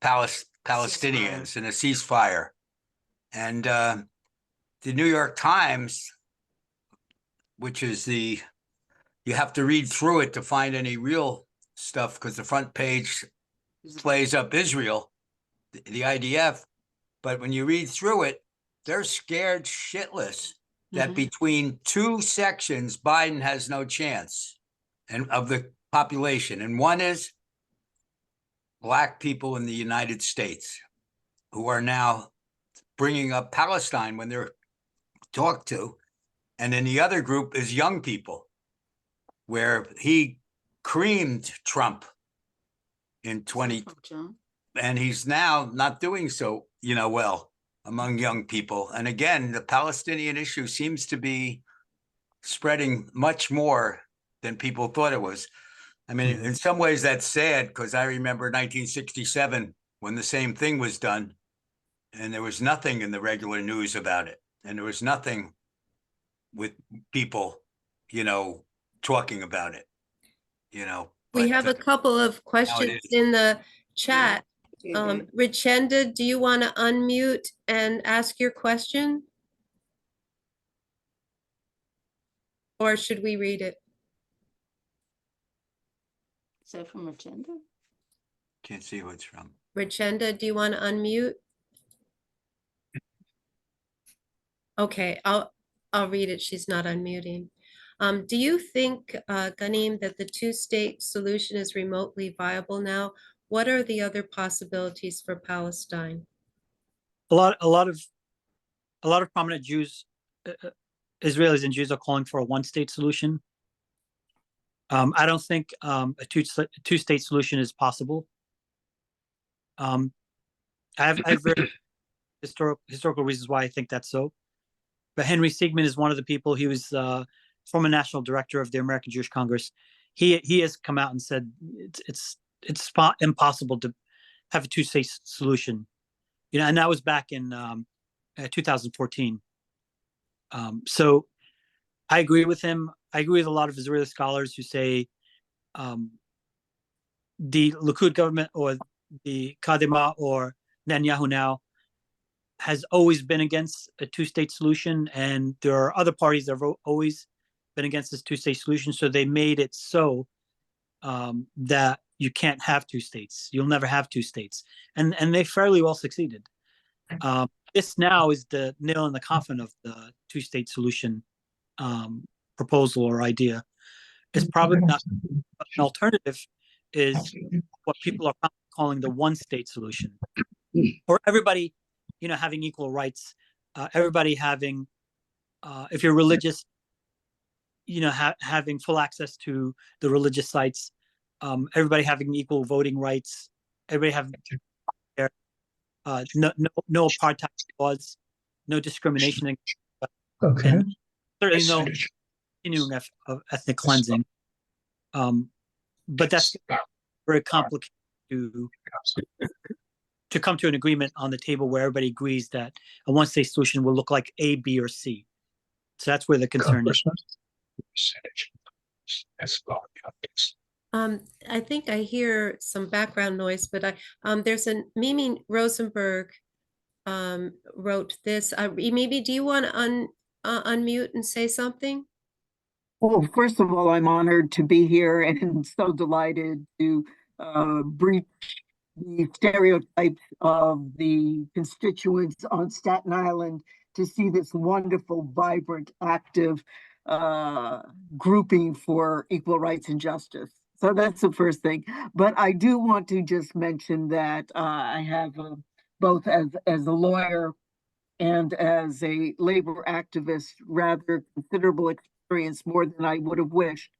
Palestinians in a ceasefire. And the New York Times, which is you have to read through it to find any real stuff because the front page plays up Israel, the IDF. But when you read through it, they're scared shitless that between two sections, Biden has no chance and of the population. And one is Black people in the United States who are now bringing up Palestine when they're talked to. And then the other group is young people, where he creamed Trump in 20, and he's now not doing so, well among young people. And again, the Palestinian issue seems to be spreading much more than people thought it was. I mean, in some ways that's sad because I remember 1967 when the same thing was done and there was nothing in the regular news about it. And there was nothing with people, talking about it,
We have a couple of questions in the chat. Richenda, do you want to unmute and ask your question? Or should we read it?
Is that from Richenda?
Can't see who it's from.
Richenda, do you want to unmute? Okay, I'll read it. She's not unmuting. Do you think, Ghanim, that the two-state solution is remotely viable now? What are the other possibilities for Palestine?
A lot of prominent Jews, Israelis and Jews, are calling for a one-state solution. I don't think a two-state solution is possible. I've read historical reasons why I think that's so. But Henry Siegman is one of the people. He was former national director of the American Jewish Congress. He has come out and said it's impossible to have a two-state solution. And that was back in 2014. So I agree with him. I agree with a lot of Israeli scholars who say the Likud government or the Kadima or Netanyahu now has always been against a two-state solution, and there are other parties that have always been against this two-state solution. So they made it so that you can't have two states. You'll never have two states, and they fairly well succeeded. This now is the nail in the coffin of the two-state solution proposal or idea. It's probably not an alternative. Is what people are calling the one-state solution, or everybody, having equal rights. Everybody having, if you're religious, having full access to the religious sites. Everybody having equal voting rights. Everybody having no apartheid laws, no discrimination, and certainly no continuing of ethnic cleansing. But that's very complicated to come to an agreement on the table where everybody agrees that a one-state solution will look like A, B, or C. So that's where the concern is.
I think I hear some background noise, but there's Mimi Rosenberg wrote this. Mimi, do you want to unmute and say something?
Well, first of all, I'm honored to be here and so delighted to breach the stereotypes of the constituents on Staten Island to see this wonderful, vibrant, active grouping for equal rights and justice. So that's the first thing. But I do want to just mention that I have both as a lawyer and as a labor activist, rather considerable experience, more than I would have wished,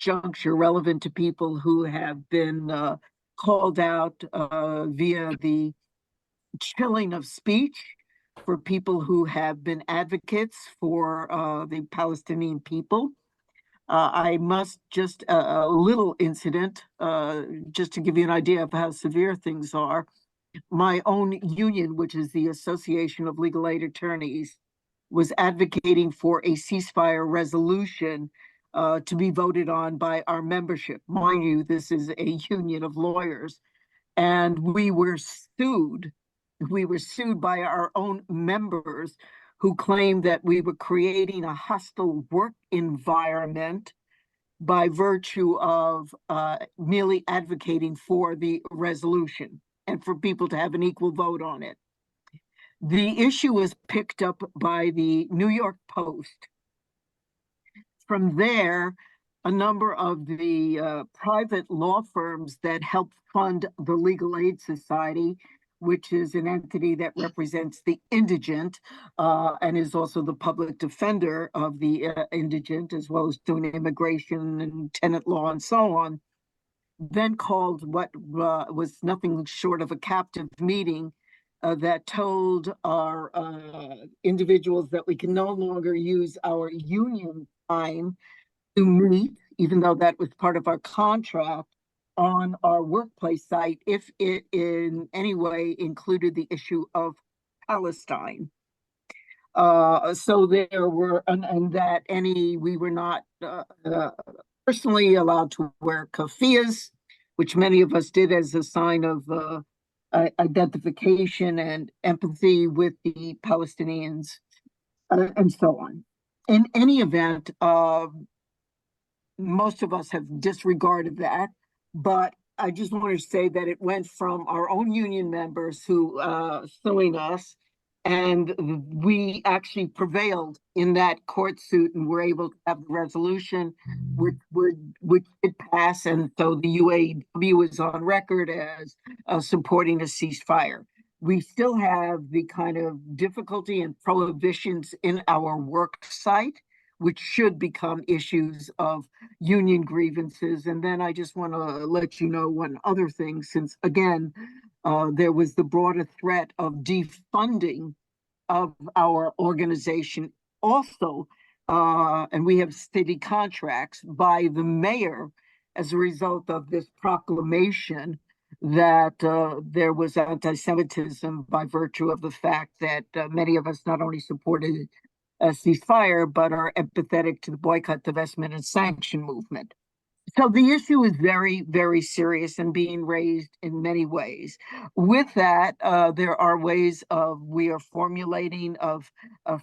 juncture relevant to people who have been called out via the chilling of speech for people who have been advocates for the Palestinian people. I must just a little incident, just to give you an idea of how severe things are. My own union, which is the Association of Legal Aid Attorneys, was advocating for a ceasefire resolution to be voted on by our membership. Mind you, this is a union of lawyers, and we were sued. We were sued by our own members who claimed that we were creating a hostile work environment by virtue of merely advocating for the resolution and for people to have an equal vote on it. The issue was picked up by the New York Post. From there, a number of the private law firms that help fund the Legal Aid Society, which is an entity that represents the indigent and is also the public defender of the indigent, as well as doing immigration and tenant law and so on, then called what was nothing short of a captive meeting that told our individuals that we can no longer use our union time to meet, even though that was part of our contract, on our workplace site if it in any way included the issue of Palestine. So there were, and that we were not personally allowed to wear keffiyehs, which many of us did as a sign of identification and empathy with the Palestinians, and so on. In any event, most of us have disregarded that, but I just want to say that it went from our own union members who suing us, and we actually prevailed in that court suit and were able to have the resolution, which did pass, and so the UAW is on record as supporting a ceasefire. We still have the kind of difficulty and prohibitions in our work site, which should become issues of union grievances. And then I just want to let you know one other thing, since again, there was the broader threat of defunding of our organization also, and we have city contracts by the mayor as a result of this proclamation that there was anti-Semitism by virtue of the fact that many of us not only supported a ceasefire, but are empathetic to the boycott, divestment, and sanction movement. So the issue is very, very serious and being raised in many ways. With that, there are ways we are formulating of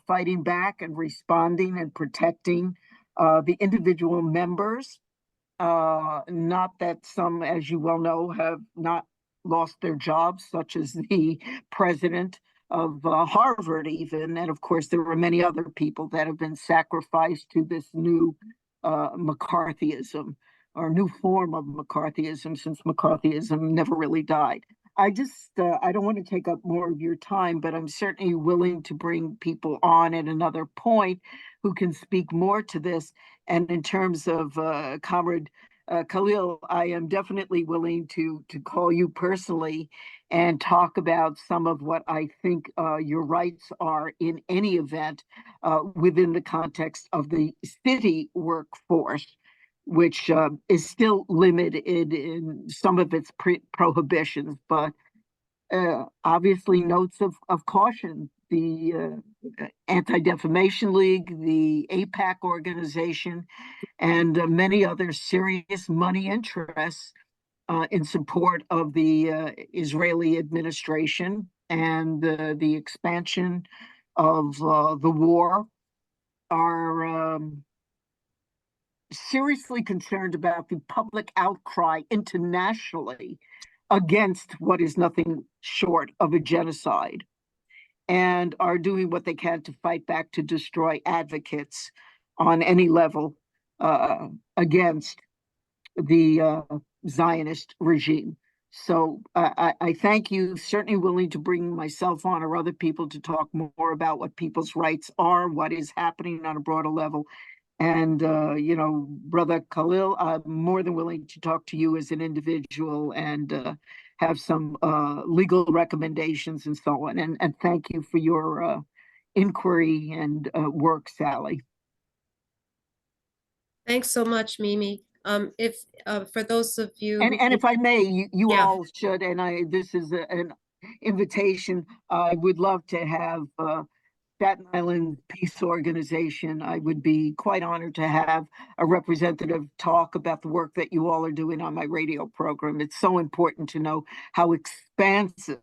fighting back and responding and protecting the individual members. Not that some, as you well know, have not lost their jobs, such as the president of Harvard even. And of course, there were many other people that have been sacrificed to this new McCarthyism, or new form of McCarthyism, since McCarthyism never really died. I don't want to take up more of your time, but I'm certainly willing to bring people on at another point who can speak more to this. And in terms of Comrade Khalil, I am definitely willing to call you personally and talk about some of what I think your rights are in any event within the context of the city workforce, which is still limited in some of its prohibitions, but obviously notes of caution. The Anti-Defamation League, the AIPAC organization, and many other serious money interests in support of the Israeli administration and the expansion of the war are seriously concerned about the public outcry internationally against what is nothing short of a genocide, and are doing what they can to fight back to destroy advocates on any level against the Zionist regime. So I thank you. Certainly willing to bring myself on or other people to talk more about what people's rights are, what is happening on a broader level. And, you know, Brother Khalil, I'm more than willing to talk to you as an individual and have some legal recommendations and so on. And thank you for your inquiry and work, Sally.
Thanks so much, Mimi. If for those of you
and if I may, you
Yeah.
all should, and this is an invitation. I would love to have Staten Island Peace Organization, I would be quite honored to have a representative talk about the work that you all are doing on my radio program. It's so important to know how expansive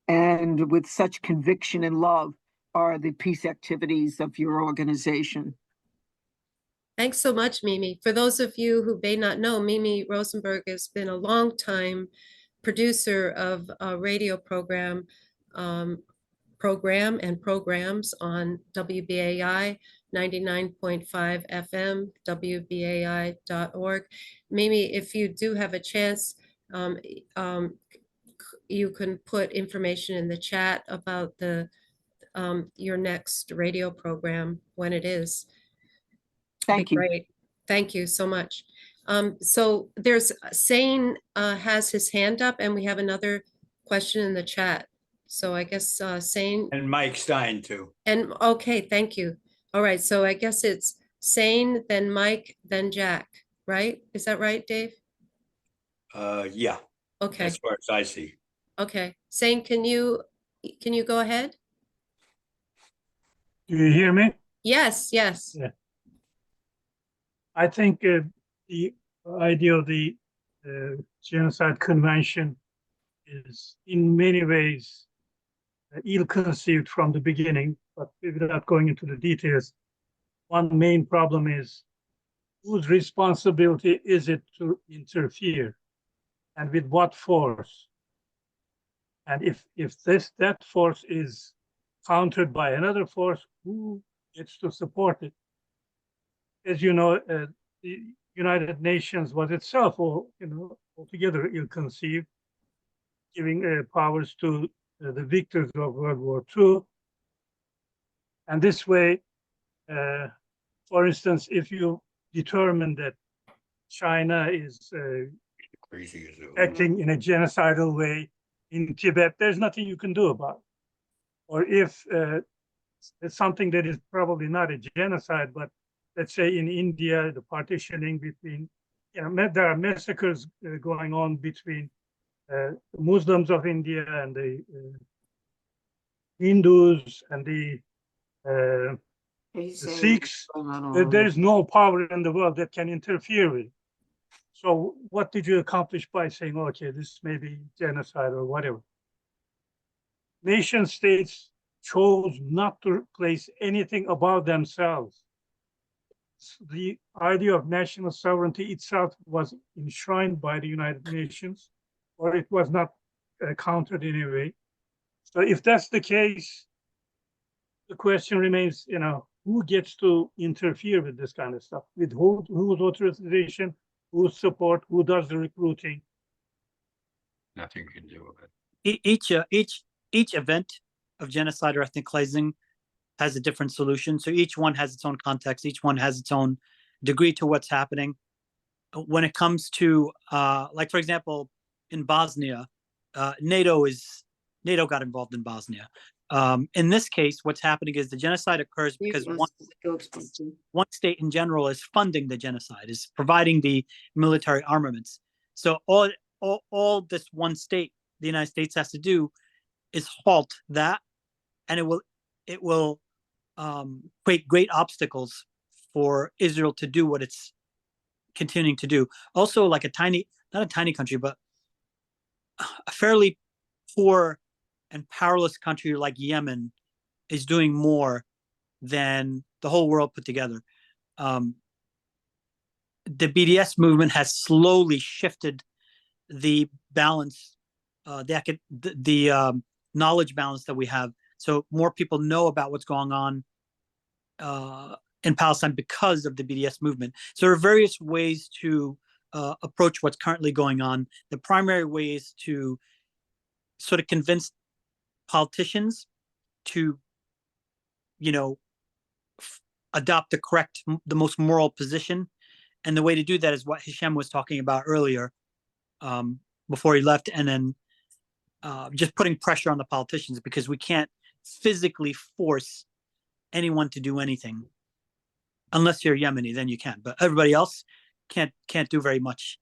and with such conviction and love are the peace activities of your organization.
Thanks so much, Mimi. For those of you who may not know, Mimi Rosenberg has been a long time producer of a radio program and programs on WBAI 99.5 FM, WBAI.org. Mimi, if you do have a chance, you can put information in the chat about the your next radio program when it is.
Thank you.
Great. Thank you so much. So there's Sane has his hand up, and we have another question in the chat. So I guess Sane
And Mike Stein too.
and okay, thank you. All right, so I guess it's Sane, then Mike, then Jack, right? Is that right, Dave?
Yeah,
Okay,
as far as I see.
okay. Sane, can you go ahead?
Do you hear me?
Yes, yes.
Yeah. I think the idea of the Genocide Convention is in many ways ill-conceived from the beginning, but without going into the details, one main problem is whose responsibility is it to interfere and with what force? And if that force is countered by another force, who gets to support it? As you know, the United Nations was itself, altogether ill-conceived, giving powers to the victors of World War II. And this way, for instance, if you determine that China is
Crazy as it
acting in a genocidal way in Tibet, there's nothing you can do about it. Or if it's something that is probably not a genocide, but let's say in India, the partitioning between, there are massacres going on between Muslims of India and the Hindus and the Sikhs. There is no power in the world that can interfere with. So what did you accomplish by saying, okay, this may be genocide or whatever? Nation states chose not to place anything above themselves. The idea of national sovereignty itself was enshrined by the United Nations, or it was not countered in any way. So if that's the case, the question remains, who gets to interfere with this kind of stuff? With whose authorization, whose support, who does the recruiting?
Nothing can do with it.
Each event of genocide or ethnic cleansing has a different solution. So each one has its own context. Each one has its own degree to what's happening. When it comes to, like, for example, in Bosnia, NATO got involved in Bosnia. In this case, what's happening is the genocide occurs because one state in general is funding the genocide, is providing the military armaments. So all this one state, the United States, has to do is halt that, and it will create great obstacles for Israel to do what it's continuing to do. Also, like not a tiny country, but a fairly poor and powerless country like Yemen is doing more than the whole world put together. The BDS movement has slowly shifted the balance, the knowledge balance that we have. So more people know about what's going on in Palestine because of the BDS movement. So there are various ways to approach what's currently going on. The primary way is to sort of convince politicians to, adopt the most moral position. And the way to do that is what Hisham was talking about earlier, before he left, and then just putting pressure on the politicians, because we can't physically force anyone to do anything. Unless you're Yemeni, then you can, but everybody else can't do very much.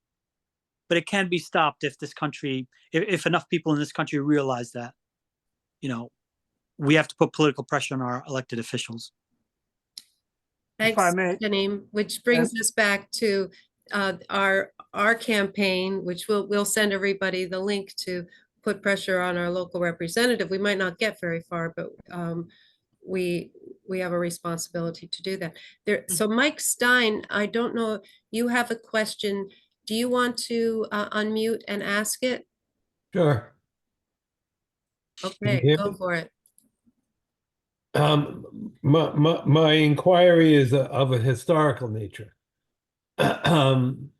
But it can be stopped if this country, if enough people in this country realize that, we have to put political pressure on our elected officials.
If
Thanks,
I may,
Ghanim, which brings us back to our campaign, which we'll send everybody the link to put pressure on our local representative. We might not get very far, but we have a responsibility to do that. So Mike Stein, I don't know, you have a question. Do you want to unmute and ask it?
Sure.
Okay, go
me?
for it.
My inquiry is of a historical nature. Can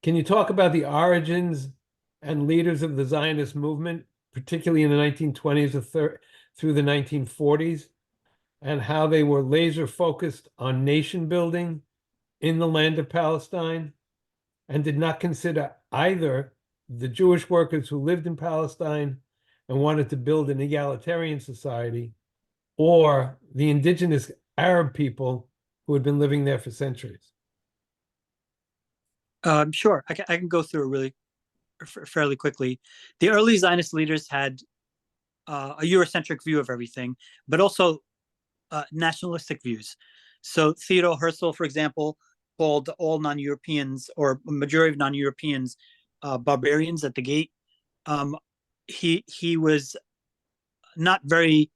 you talk about the origins and leaders of the Zionist movement, particularly in the 1920s through the 1940s, and how they were laser focused on nation building in the land of Palestine and did not consider either the Jewish workers who lived in Palestine and wanted to build an egalitarian society, or the indigenous Arab people who had been living there for centuries?
Sure, I can go through it fairly quickly. The early Zionist leaders had a Eurocentric view of everything, but also nationalistic views. So Theodore Herzl, for example, called all non-Europeans, or a majority of non-Europeans, barbarians at the gate. He was not very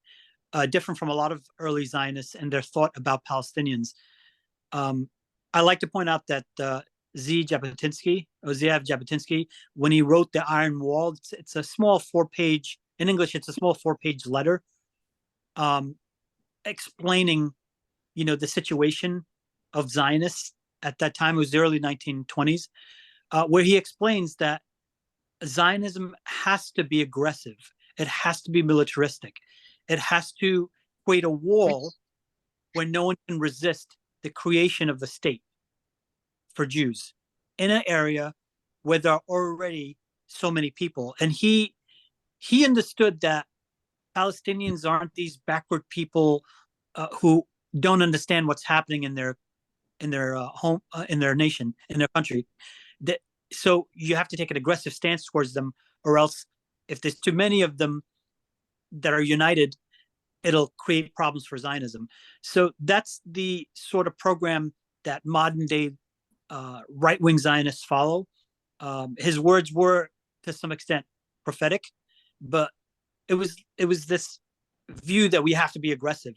different from a lot of early Zionists and their thought about Palestinians. I like to point out that Jabotinsky, when he wrote The Iron Wall, it's a small 4-page, in English, it's a small 4-page letter explaining, the situation of Zionists at that time. It was the early 1920s, where he explains that Zionism has to be aggressive. It has to be militaristic. It has to create a wall where no one can resist the creation of the state for Jews in an area where there are already so many people. And he understood that Palestinians aren't these backward people who don't understand what's happening in their home, in their nation, in their country. So you have to take an aggressive stance towards them, or else if there's too many of them that are united, it'll create problems for Zionism. So that's the sort of program that modern day right-wing Zionists follow. His words were, to some extent, prophetic, but it was this view that we have to be aggressive.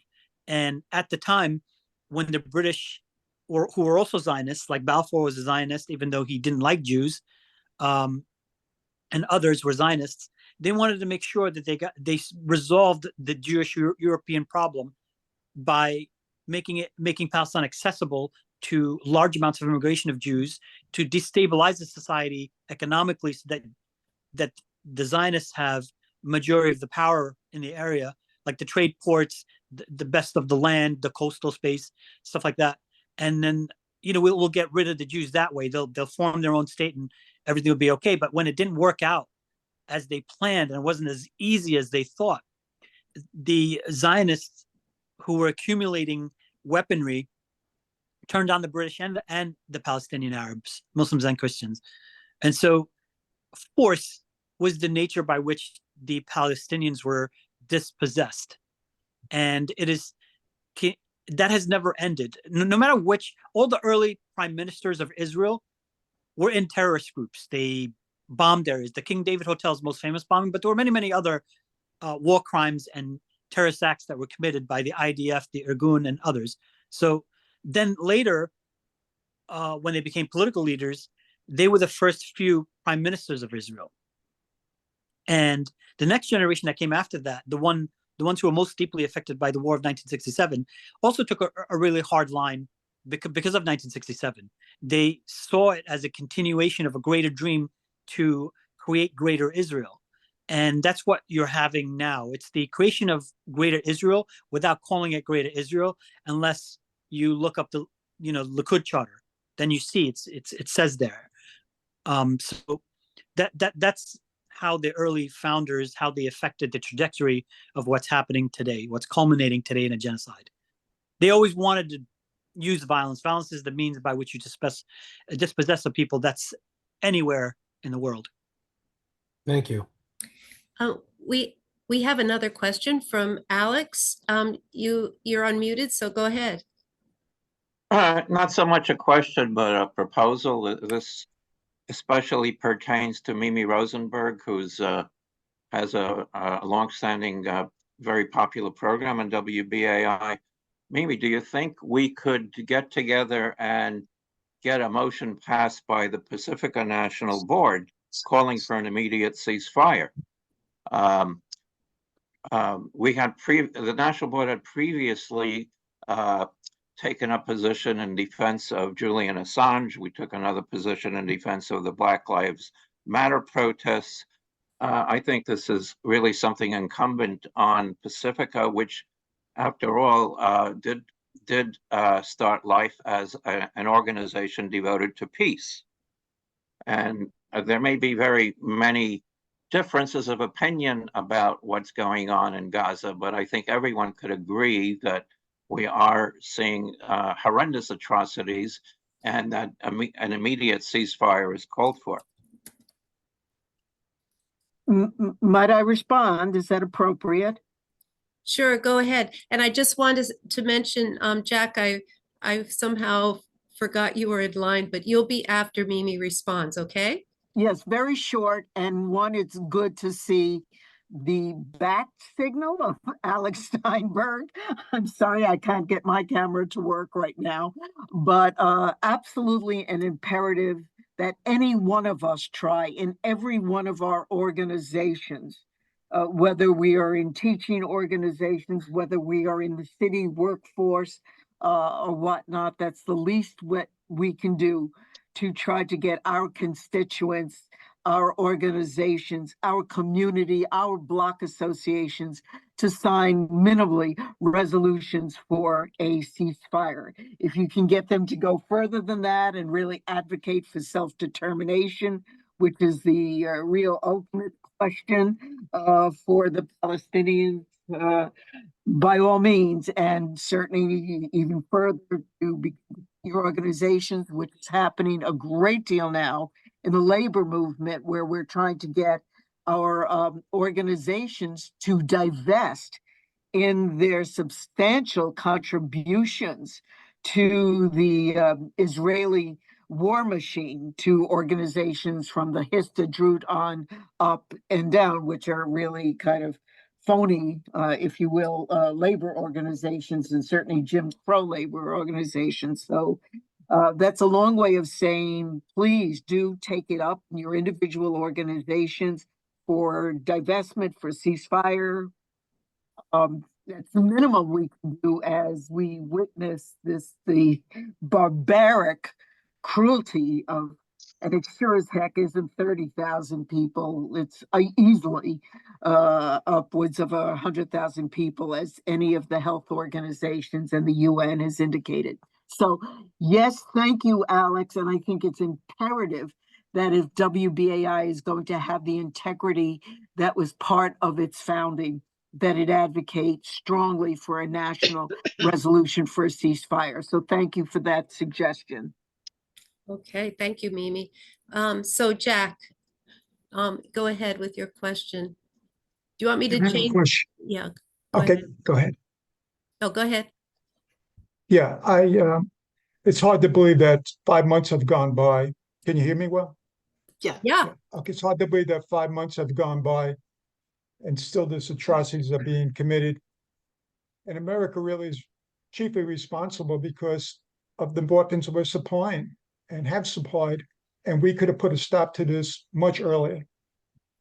And at the time, when the British, who were also Zionists, like Balfour was a Zionist, even though he didn't like Jews, and others were Zionists, they wanted to make sure that they resolved the Jewish European problem by making Palestine accessible to large amounts of immigration of Jews, to destabilize the society economically, so that the Zionists have majority of the power in the area, like the trade ports, the best of the land, the coastal space, stuff like that. And then, we'll get rid of the Jews that way. They'll form their own state and everything will be okay. But when it didn't work out as they planned, and it wasn't as easy as they thought, the Zionists, who were accumulating weaponry, turned on the British and the Palestinian Arabs, Muslims and Christians. And so force was the nature by which the Palestinians were dispossessed. And that has never ended. No matter which, all the early prime ministers of Israel were in terrorist groups. They bombed areas. The King David Hotel is the most famous bombing, but there were many, many other war crimes and terrorist acts that were committed by the IDF, the Irgun, and others. So then later, when they became political leaders, they were the first few prime ministers of Israel. And the next generation that came after that, the ones who were most deeply affected by the war of 1967, also took a really hard line because of 1967. They saw it as a continuation of a greater dream to create greater Israel. And that's what you're having now. It's the creation of greater Israel without calling it greater Israel, unless you look up the Likud charter. Then you see it says there. So that's how the early founders, how they affected the trajectory of what's happening today, what's culminating today in a genocide. They always wanted to use violence. Violence is the means by which you dispossess a people that's anywhere in the world.
Thank you.
We we have another question from Alex. You're unmuted, so go ahead.
Not so much a question, but a proposal. This especially pertains to Mimi Rosenberg, who's has a longstanding, very popular program in WBAI. Mimi, do you think we could get together and get a motion passed by the Pacifica National Board calling for an immediate ceasefire? The National Board had previously taken a position in defense of Julian Assange. We took another position in defense of the Black Lives Matter protests. I think this is really something incumbent on Pacifica, which, after all, did start life as an organization devoted to peace. And there may be very many differences of opinion about what's going on in Gaza, but I think everyone could agree that we are seeing horrendous atrocities and that an immediate ceasefire is called for.
Might I respond? Is that appropriate?
Sure, go ahead. And I just wanted to mention, Jack, I somehow forgot you were in line, but you'll be after Mimi responds, okay?
Yes, very short. And one, it's good to see the back signal of Alex Steinberg. I'm sorry, I can't get my camera to work right now, but absolutely an imperative that any one of us try in every one of our organizations, whether we are in teaching organizations, whether we are in the city workforce or whatnot. That's the least what we can do to try to get our constituents, our organizations, our community, our block associations to sign minimally resolutions for a ceasefire. If you can get them to go further than that and really advocate for self-determination, which is the real ultimate question for the Palestinians, by all means, and certainly even further to your organizations, which is happening a great deal now in the labor movement, where we're trying to get our organizations to divest in their substantial contributions to the Israeli war machine, to organizations from the Histadrut on up and down, which are really kind of phony, if you will, labor organizations, and certainly Jim Crow labor organizations. So that's a long way of saying, please do take it up in your individual organizations for divestment, for ceasefire. That's the minimum we can do as we witness the barbaric cruelty of, and it sure as heck isn't 30,000 people. It's easily upwards of 100,000 people, as any of the health organizations and the UN has indicated. So yes, thank you, Alex. And I think it's imperative that if WBAI is going to have the integrity that was part of its founding, that it advocates strongly for a national resolution for a ceasefire. So thank you for that suggestion.
Okay, thank you, Mimi. So Jack, go ahead with your question. Do you want me to change?
Question.
Yeah.
Okay, go ahead.
Oh, go ahead.
Yeah, it's hard to believe that 5 months have gone by. Can you hear me well?
Yeah.
Okay, it's hard to believe that 5 months have gone by and still these atrocities are being committed. And America really is chiefly responsible because of the weapons we're supplying and have supplied. And we could have put a stop to this much earlier.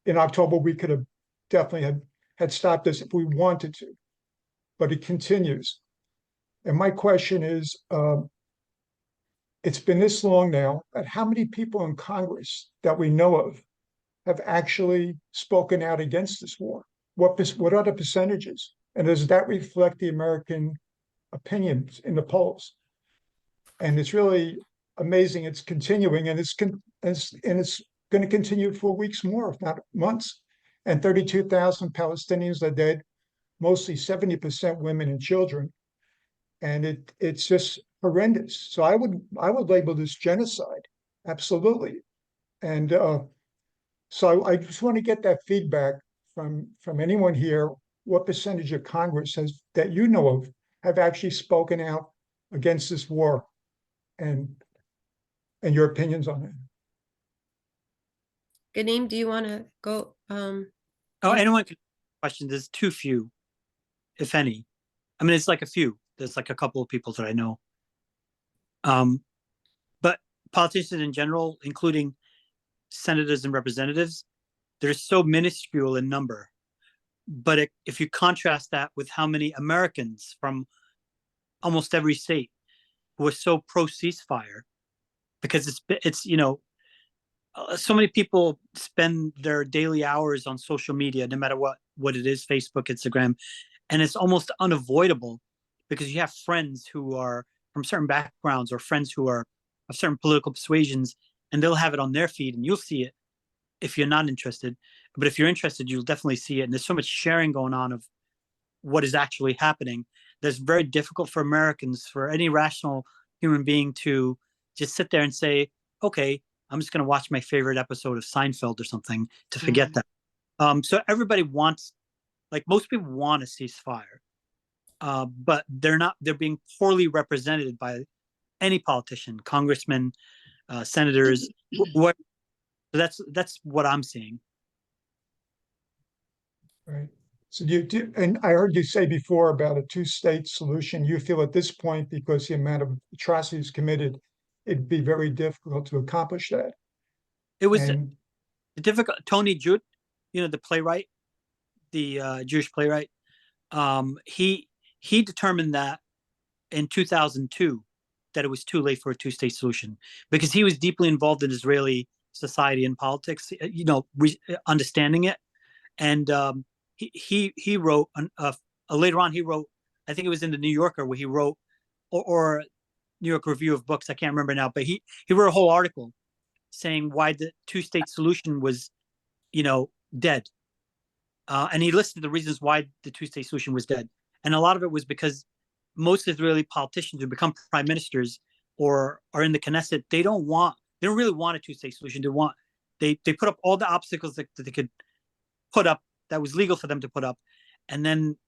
In October, we could have definitely had stopped this if we wanted to, but it continues. And my question is, it's been this long now, but how many people in Congress that we know of have actually spoken out against this war? What are the percentages? And does that reflect the American opinions in the polls? And it's really amazing. It's continuing, and it's going to continue for weeks more, if not months. And 32,000 Palestinians are dead, mostly 70% women and children. And it's just horrendous. So I would label this genocide, absolutely. And so I just want to get that feedback from anyone here, what percentage of Congress has, that you know of, have actually spoken out against this war, and your opinions on it?
Ghanim, do you want to go?
Oh, anyone can question. There's too few, if any. I mean, it's like a few. There's like a couple of people that I know. But politicians in general, including senators and representatives, they're so minuscule in number. But if you contrast that with how many Americans from almost every state who are so pro ceasefire, because it's so many people spend their daily hours on social media, no matter what it is, Facebook, Instagram, and it's almost unavoidable because you have friends who are from certain backgrounds or friends who are of certain political persuasions, and they'll have it on their feed and you'll see it if you're not interested. But if you're interested, you'll definitely see it. And there's so much sharing going on of what is actually happening. That's very difficult for Americans, for any rational human being to just sit there and say, okay, I'm just going to watch my favorite episode of Seinfeld or something to forget that. So everybody wants, like most people want a ceasefire, but they're being poorly represented by any politician, congressman, senators, what. So that's what I'm seeing.
Right. So and I heard you say before about a two-state solution. You feel at this point, because the amount of atrocities committed, it'd be very difficult to accomplish that.
It was difficult. Tony Judt, the playwright, the Jewish playwright, he determined that in 2002 that it was too late for a two-state solution because he was deeply involved in Israeli society and politics, understanding it. And he wrote later on. He wrote, I think it was in the New Yorker where he wrote, or New York Review of Books. I can't remember now, but he wrote a whole article saying why the two-state solution was, dead. And he listed the reasons why the two-state solution was dead. And a lot of it was because most Israeli politicians who become prime ministers or are in the Knesset, they don't really want a two-state solution. They put up all the obstacles that they could put up that was legal for them to put up. And then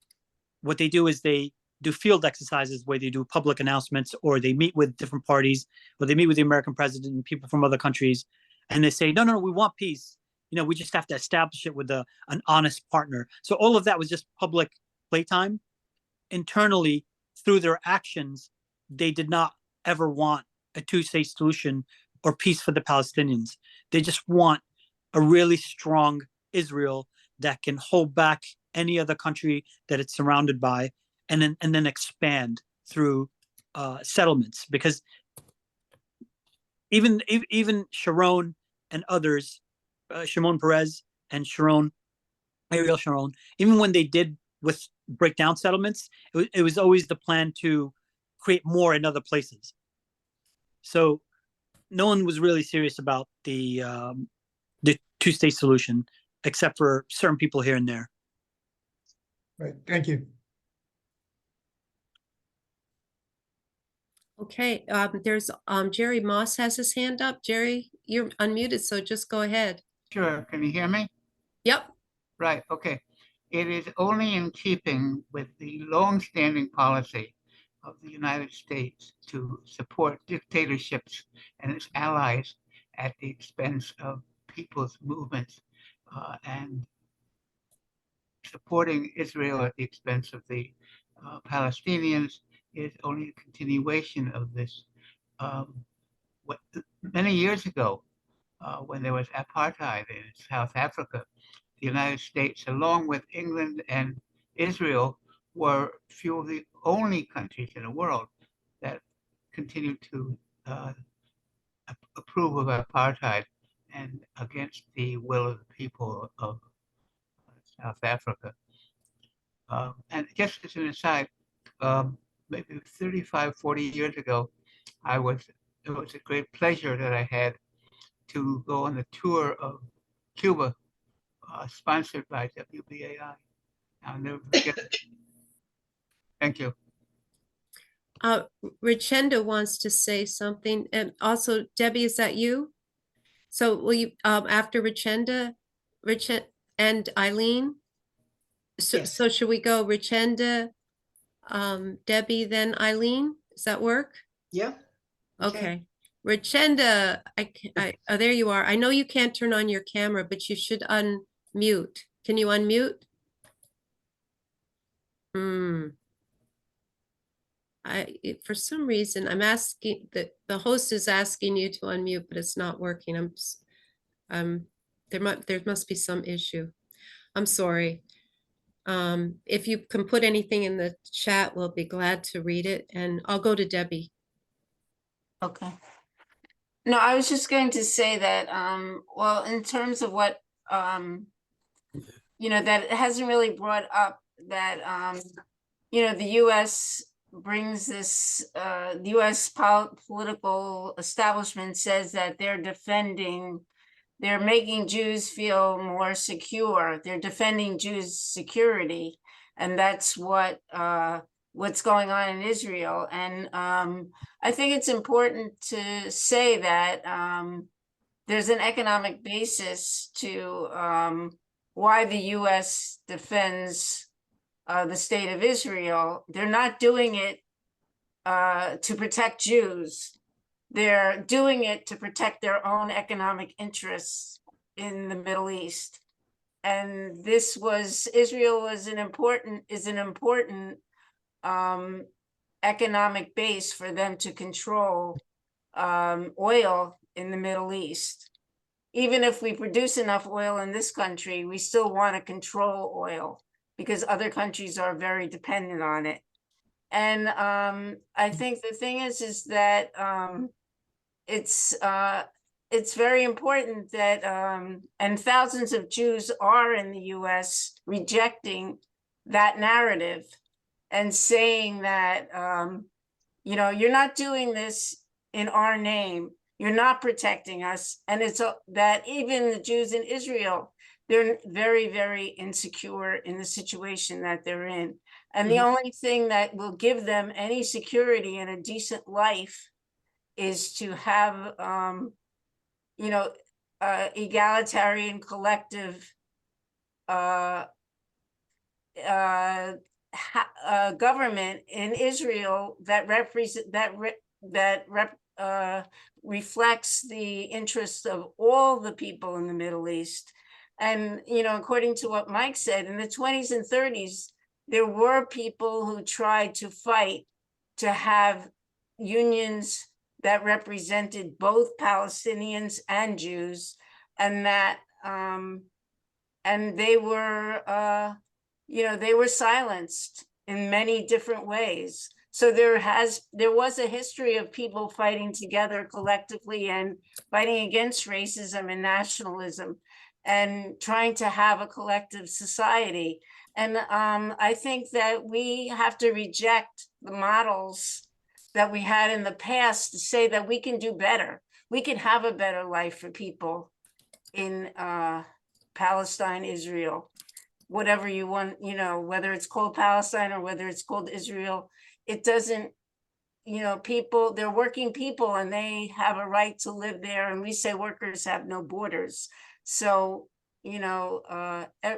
what they do is they do field exercises where they do public announcements, or they meet with different parties, or they meet with the American president and people from other countries. And they say, no, we want peace. We just have to establish it with an honest partner. So all of that was just public playtime. Internally, through their actions, they did not ever want a two-state solution or peace for the Palestinians. They just want a really strong Israel that can hold back any other country that it's surrounded by, and then expand through settlements. Because even Sharon and others, Shimon Peres and Ariel Sharon, even when they did break down settlements, it was always the plan to create more in other places. So no one was really serious about the two-state solution, except for certain people here and there.
Right. Thank you.
Okay. There's Jerry Moss has his hand up. Jerry, you're unmuted, so just go ahead.
Sure. Can you hear me?
Yep.
Right. Okay. It is only in keeping with the long-standing policy of the United States to support dictatorships and its allies at the expense of people's movements, and supporting Israel at the expense of the Palestinians is only a continuation of this. Many years ago, when there was apartheid in South Africa, the United States, along with England and Israel, were few of the only countries in the world that continued to approve of apartheid and against the will of the people of South Africa. And just as an aside, maybe 35, 40 years ago, it was a great pleasure that I had to go on a tour of Cuba, sponsored by WBAI. I'll never forget it. Thank you.
Richenda wants to say something, and also Debbie, is that you? So will you after Richenda, and Eileen. So,
Yes.
so should we go Richenda, Debbie, then Eileen? Does that work?
Yeah.
Okay. Richenda, oh, there you are. I know you can't turn on your camera, but you should unmute. Can you unmute? For some reason, I'm asking the host is asking you to unmute, but it's not working. There must be some issue. I'm sorry. If you can put anything in the chat, we'll be glad to read it, and I'll go to Debbie.
Okay. No, I was just going to say that, well, in terms of what, you know, that it hasn't really brought up that, you know, the U.S. brings this, the U.S. political establishment says that they're making Jews feel more secure. They're defending Jews' security. And that's what's going on in Israel. And I think it's important to say that there's an economic basis to why the U.S. defends the state of Israel. They're not doing it to protect Jews. They're doing it to protect their own economic interests in the Middle East. And Israel is an important economic base for them to control oil in the Middle East. Even if we produce enough oil in this country, we still want to control oil because other countries are very dependent on it. And I think the thing is that it's very important that and thousands of Jews are in the US rejecting that narrative and saying that you know, you're not doing this in our name, you're not protecting us. And it's that even the Jews in Israel, they're very, very insecure in the situation that they're in. And the only thing that will give them any security and a decent life is to have, you know, egalitarian collective government in Israel that reflects the interests of all the people in the Middle East. And, you know, according to what Mike said, in the 20s and 30s, there were people who tried to fight to have unions that represented both Palestinians and Jews, and that and they were you know, they were silenced in many different ways. So there was a history of people fighting together collectively and fighting against racism and nationalism and trying to have a collective society. And I think that we have to reject the models that we had in the past to say that we can do better. We can have a better life for people in Palestine, Israel, whatever you want, you know, whether it's called Palestine or whether it's called Israel, it doesn't, you know, they're working people and they have a right to live there. And we say workers have no borders. So, you know,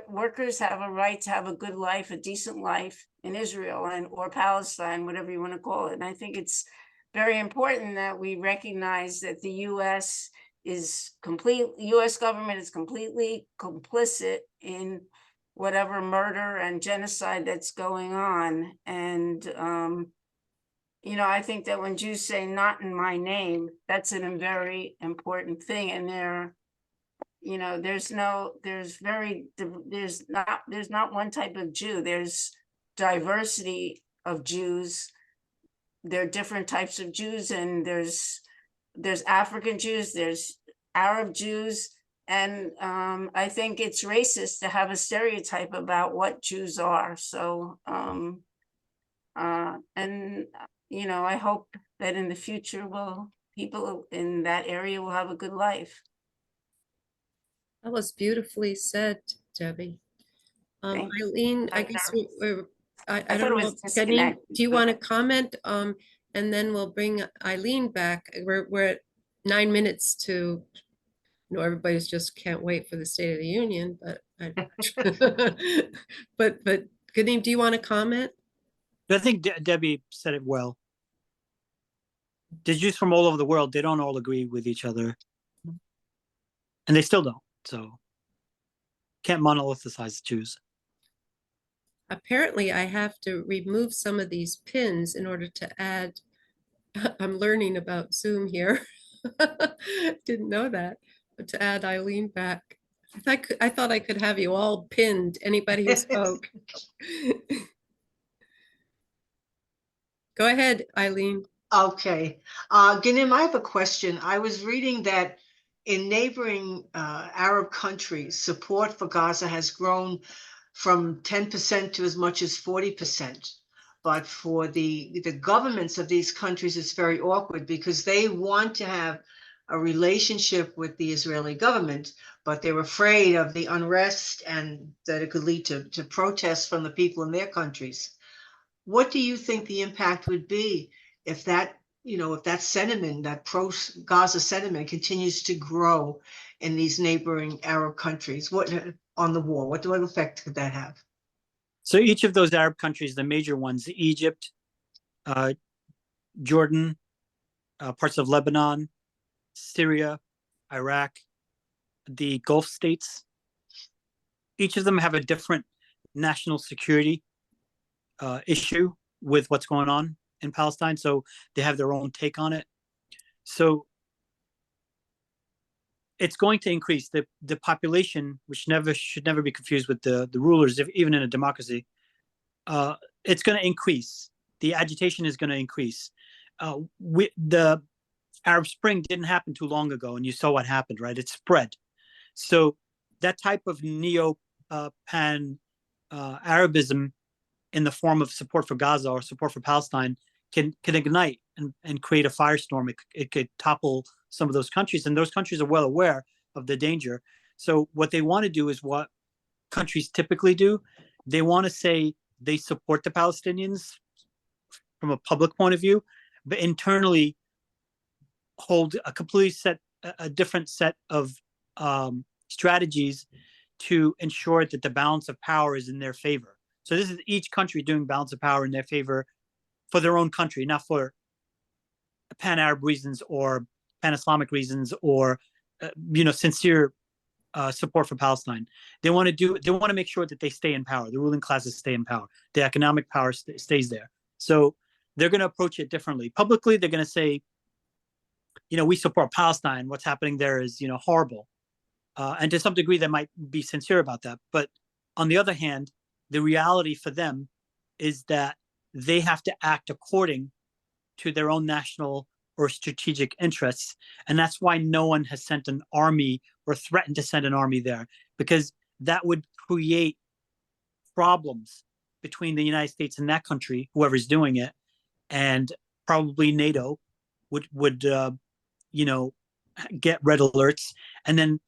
workers have a right to have a good life, a decent life in Israel or Palestine, whatever you want to call it. And I think it's very important that we recognize that the U.S. government is completely complicit in whatever murder and genocide that's going on. And, you know, I think that when Jews say not in my name, that's a very important thing. And you know, there's not one type of Jew. There's diversity of Jews. There are different types of Jews, and there's African Jews, there's Arab Jews. And I think it's racist to have a stereotype about what Jews are. So, and, you know, I hope that in the future, people in that area will have a good life.
That was beautifully said, Debbie. Eileen, I guess I don't know. Ghanim, do you want to comment? And then we'll bring Eileen back. We're at 9 minutes to know everybody's just can't wait for the State of the Union, but but Ghanim, do you want to comment?
I think Debbie said it well. The Jews from all over the world, they don't all agree with each other. And they still don't. So can't monolithicize the Jews.
Apparently, I have to remove some of these pins in order to add. I'm learning about Zoom here. Didn't know that. But to add Eileen back. I thought I could have you all pinned, anybody who spoke. Go ahead, Eileen.
Okay. Ghanim, I have a question. I was reading that in neighboring Arab countries, support for Gaza has grown from 10% to as much as 40%. But for the governments of these countries, it's very awkward because they want to have a relationship with the Israeli government, but they're afraid of the unrest and that it could lead to protests from the people in their countries. What do you think the impact would be if that, if that sentiment, that pro-Gaza sentiment continues to grow in these neighboring Arab countries? What on the war? What effect could that have?
So each of those Arab countries, the major ones, Egypt, Jordan, parts of Lebanon, Syria, Iraq, the Gulf states, each of them have a different national security issue with what's going on in Palestine. So they have their own take on it. So it's going to increase the population, which should never be confused with the rulers, even in a democracy. It's going to increase. The agitation is going to increase. The Arab Spring didn't happen too long ago, and you saw what happened, right? It spread. So that type of neo-pan Arabism in the form of support for Gaza or support for Palestine can ignite and create a firestorm. It could topple some of those countries, and those countries are well aware of the danger. So what they want to do is what countries typically do. They want to say they support the Palestinians from a public point of view, but internally hold a different set of strategies to ensure that the balance of power is in their favor. So this is each country doing balance of power in their favor for their own country, not for pan-Arab reasons or pan-Islamic reasons or sincere support for Palestine. They want to make sure that they stay in power. The ruling classes stay in power. The economic power stays there. So they're going to approach it differently. Publicly, they're going to say, we support Palestine. What's happening there is, horrible. And to some degree, they might be sincere about that. But on the other hand, the reality for them is that they have to act according to their own national or strategic interests. And that's why no one has sent an army or threatened to send an army there, because that would create problems between the United States and that country, whoever's doing it, and probably NATO would get red alerts. And then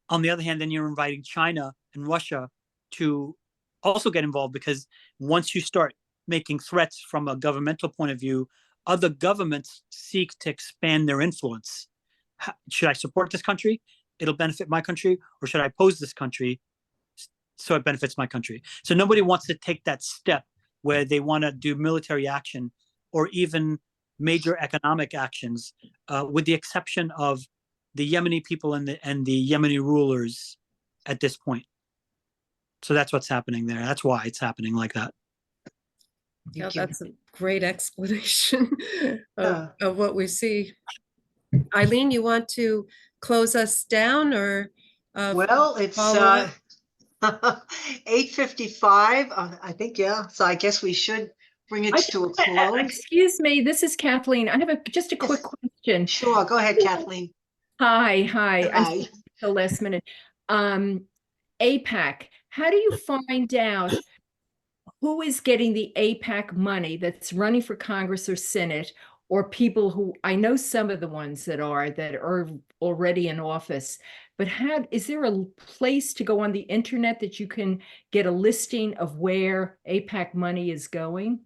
on the other hand, then you're inviting China and Russia to also get involved, because once you start making threats from a governmental point of view, other governments seek to expand their influence. Should I support this country? It'll benefit my country. Or should I oppose this country so it benefits my country? So nobody wants to take that step where they want to do military action or even major economic actions, with the exception of the Yemeni people and the Yemeni rulers at this point. So that's what's happening there. That's why it's happening like that.
Yeah, that's a great explanation of what we see. Eileen, you want to close us down or?
Well, it's 8:55. I think, yeah. So I guess we should bring it to a close.
Excuse me, this is Kathleen. I have just a quick question.
Sure, go ahead, Kathleen.
Hi.
Hi.
I'm sorry for the last minute. AIPAC, how do you find out who is getting the AIPAC money that's running for Congress or Senate, or people who, I know some of the ones that are already in office, but is there a place to go on the internet that you can get a listing of where AIPAC money is going?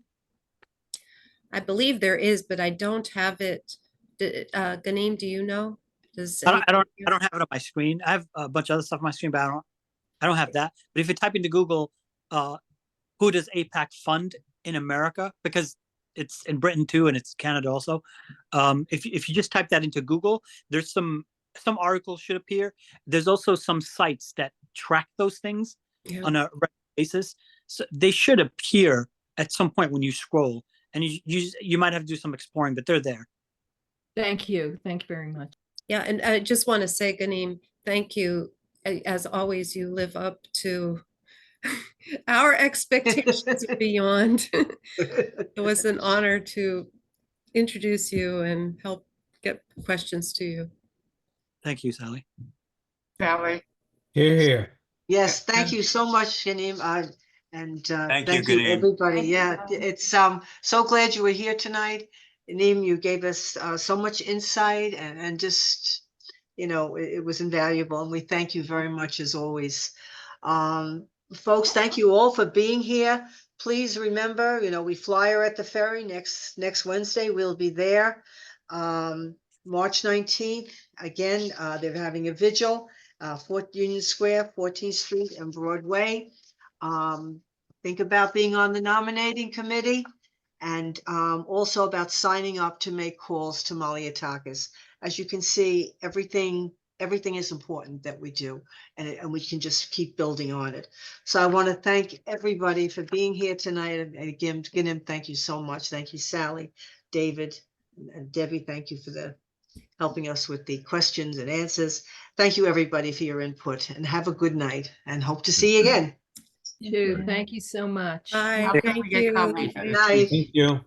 I believe there is, but I don't have it. Ghanim, do you know? Does
I don't
anybody
have it on my screen. I have a bunch of other stuff on my screen, but I don't have that. But if you type into Google, who does AIPAC fund in America? Because it's in Britain too, and it's Canada also. If you just type that into Google, there's some articles should appear. There's also some sites that track those things on a regular basis. So they should appear at some point when you scroll, and you might have to do some exploring, but they're there.
Thank you. Thank you very much.
Yeah, and I just want to say, Ghanim, thank you. As always, you live up to our expectations and beyond. It was an honor to introduce you and help get questions to you.
Thank you, Sally.
Sally.
Here, here.
Yes, thank you so much, Ghanim.
Thank
Thank
you,
you,
Ghanim.
everybody.
Thank you,
Yeah,
Ghanim.
it's so glad you were here tonight. Ghanim, you gave us so much insight and just, it was invaluable. And we thank you very much as always. Folks, thank you all for being here. Please remember, we flyer at the ferry next Wednesday. We'll be there. March 19th, again, they're having a vigil, Union Square, 14th Street and Broadway. Think about being on the nominating committee and also about signing up to make calls to Maliatakis. As you can see, everything is important that we do, and we can just keep building on it. So I want to thank everybody for being here tonight. And again, Ghanim, thank you so much. Thank you, Sally, David, and Debbie. Thank you for helping us with the questions and answers. Thank you, everybody, for your input, and have a good night, and hope to see you again.
Too. Thank you so much.
Bye.
How can
Thank
we get
you.
copies of
Good
this?
night.
Thank you.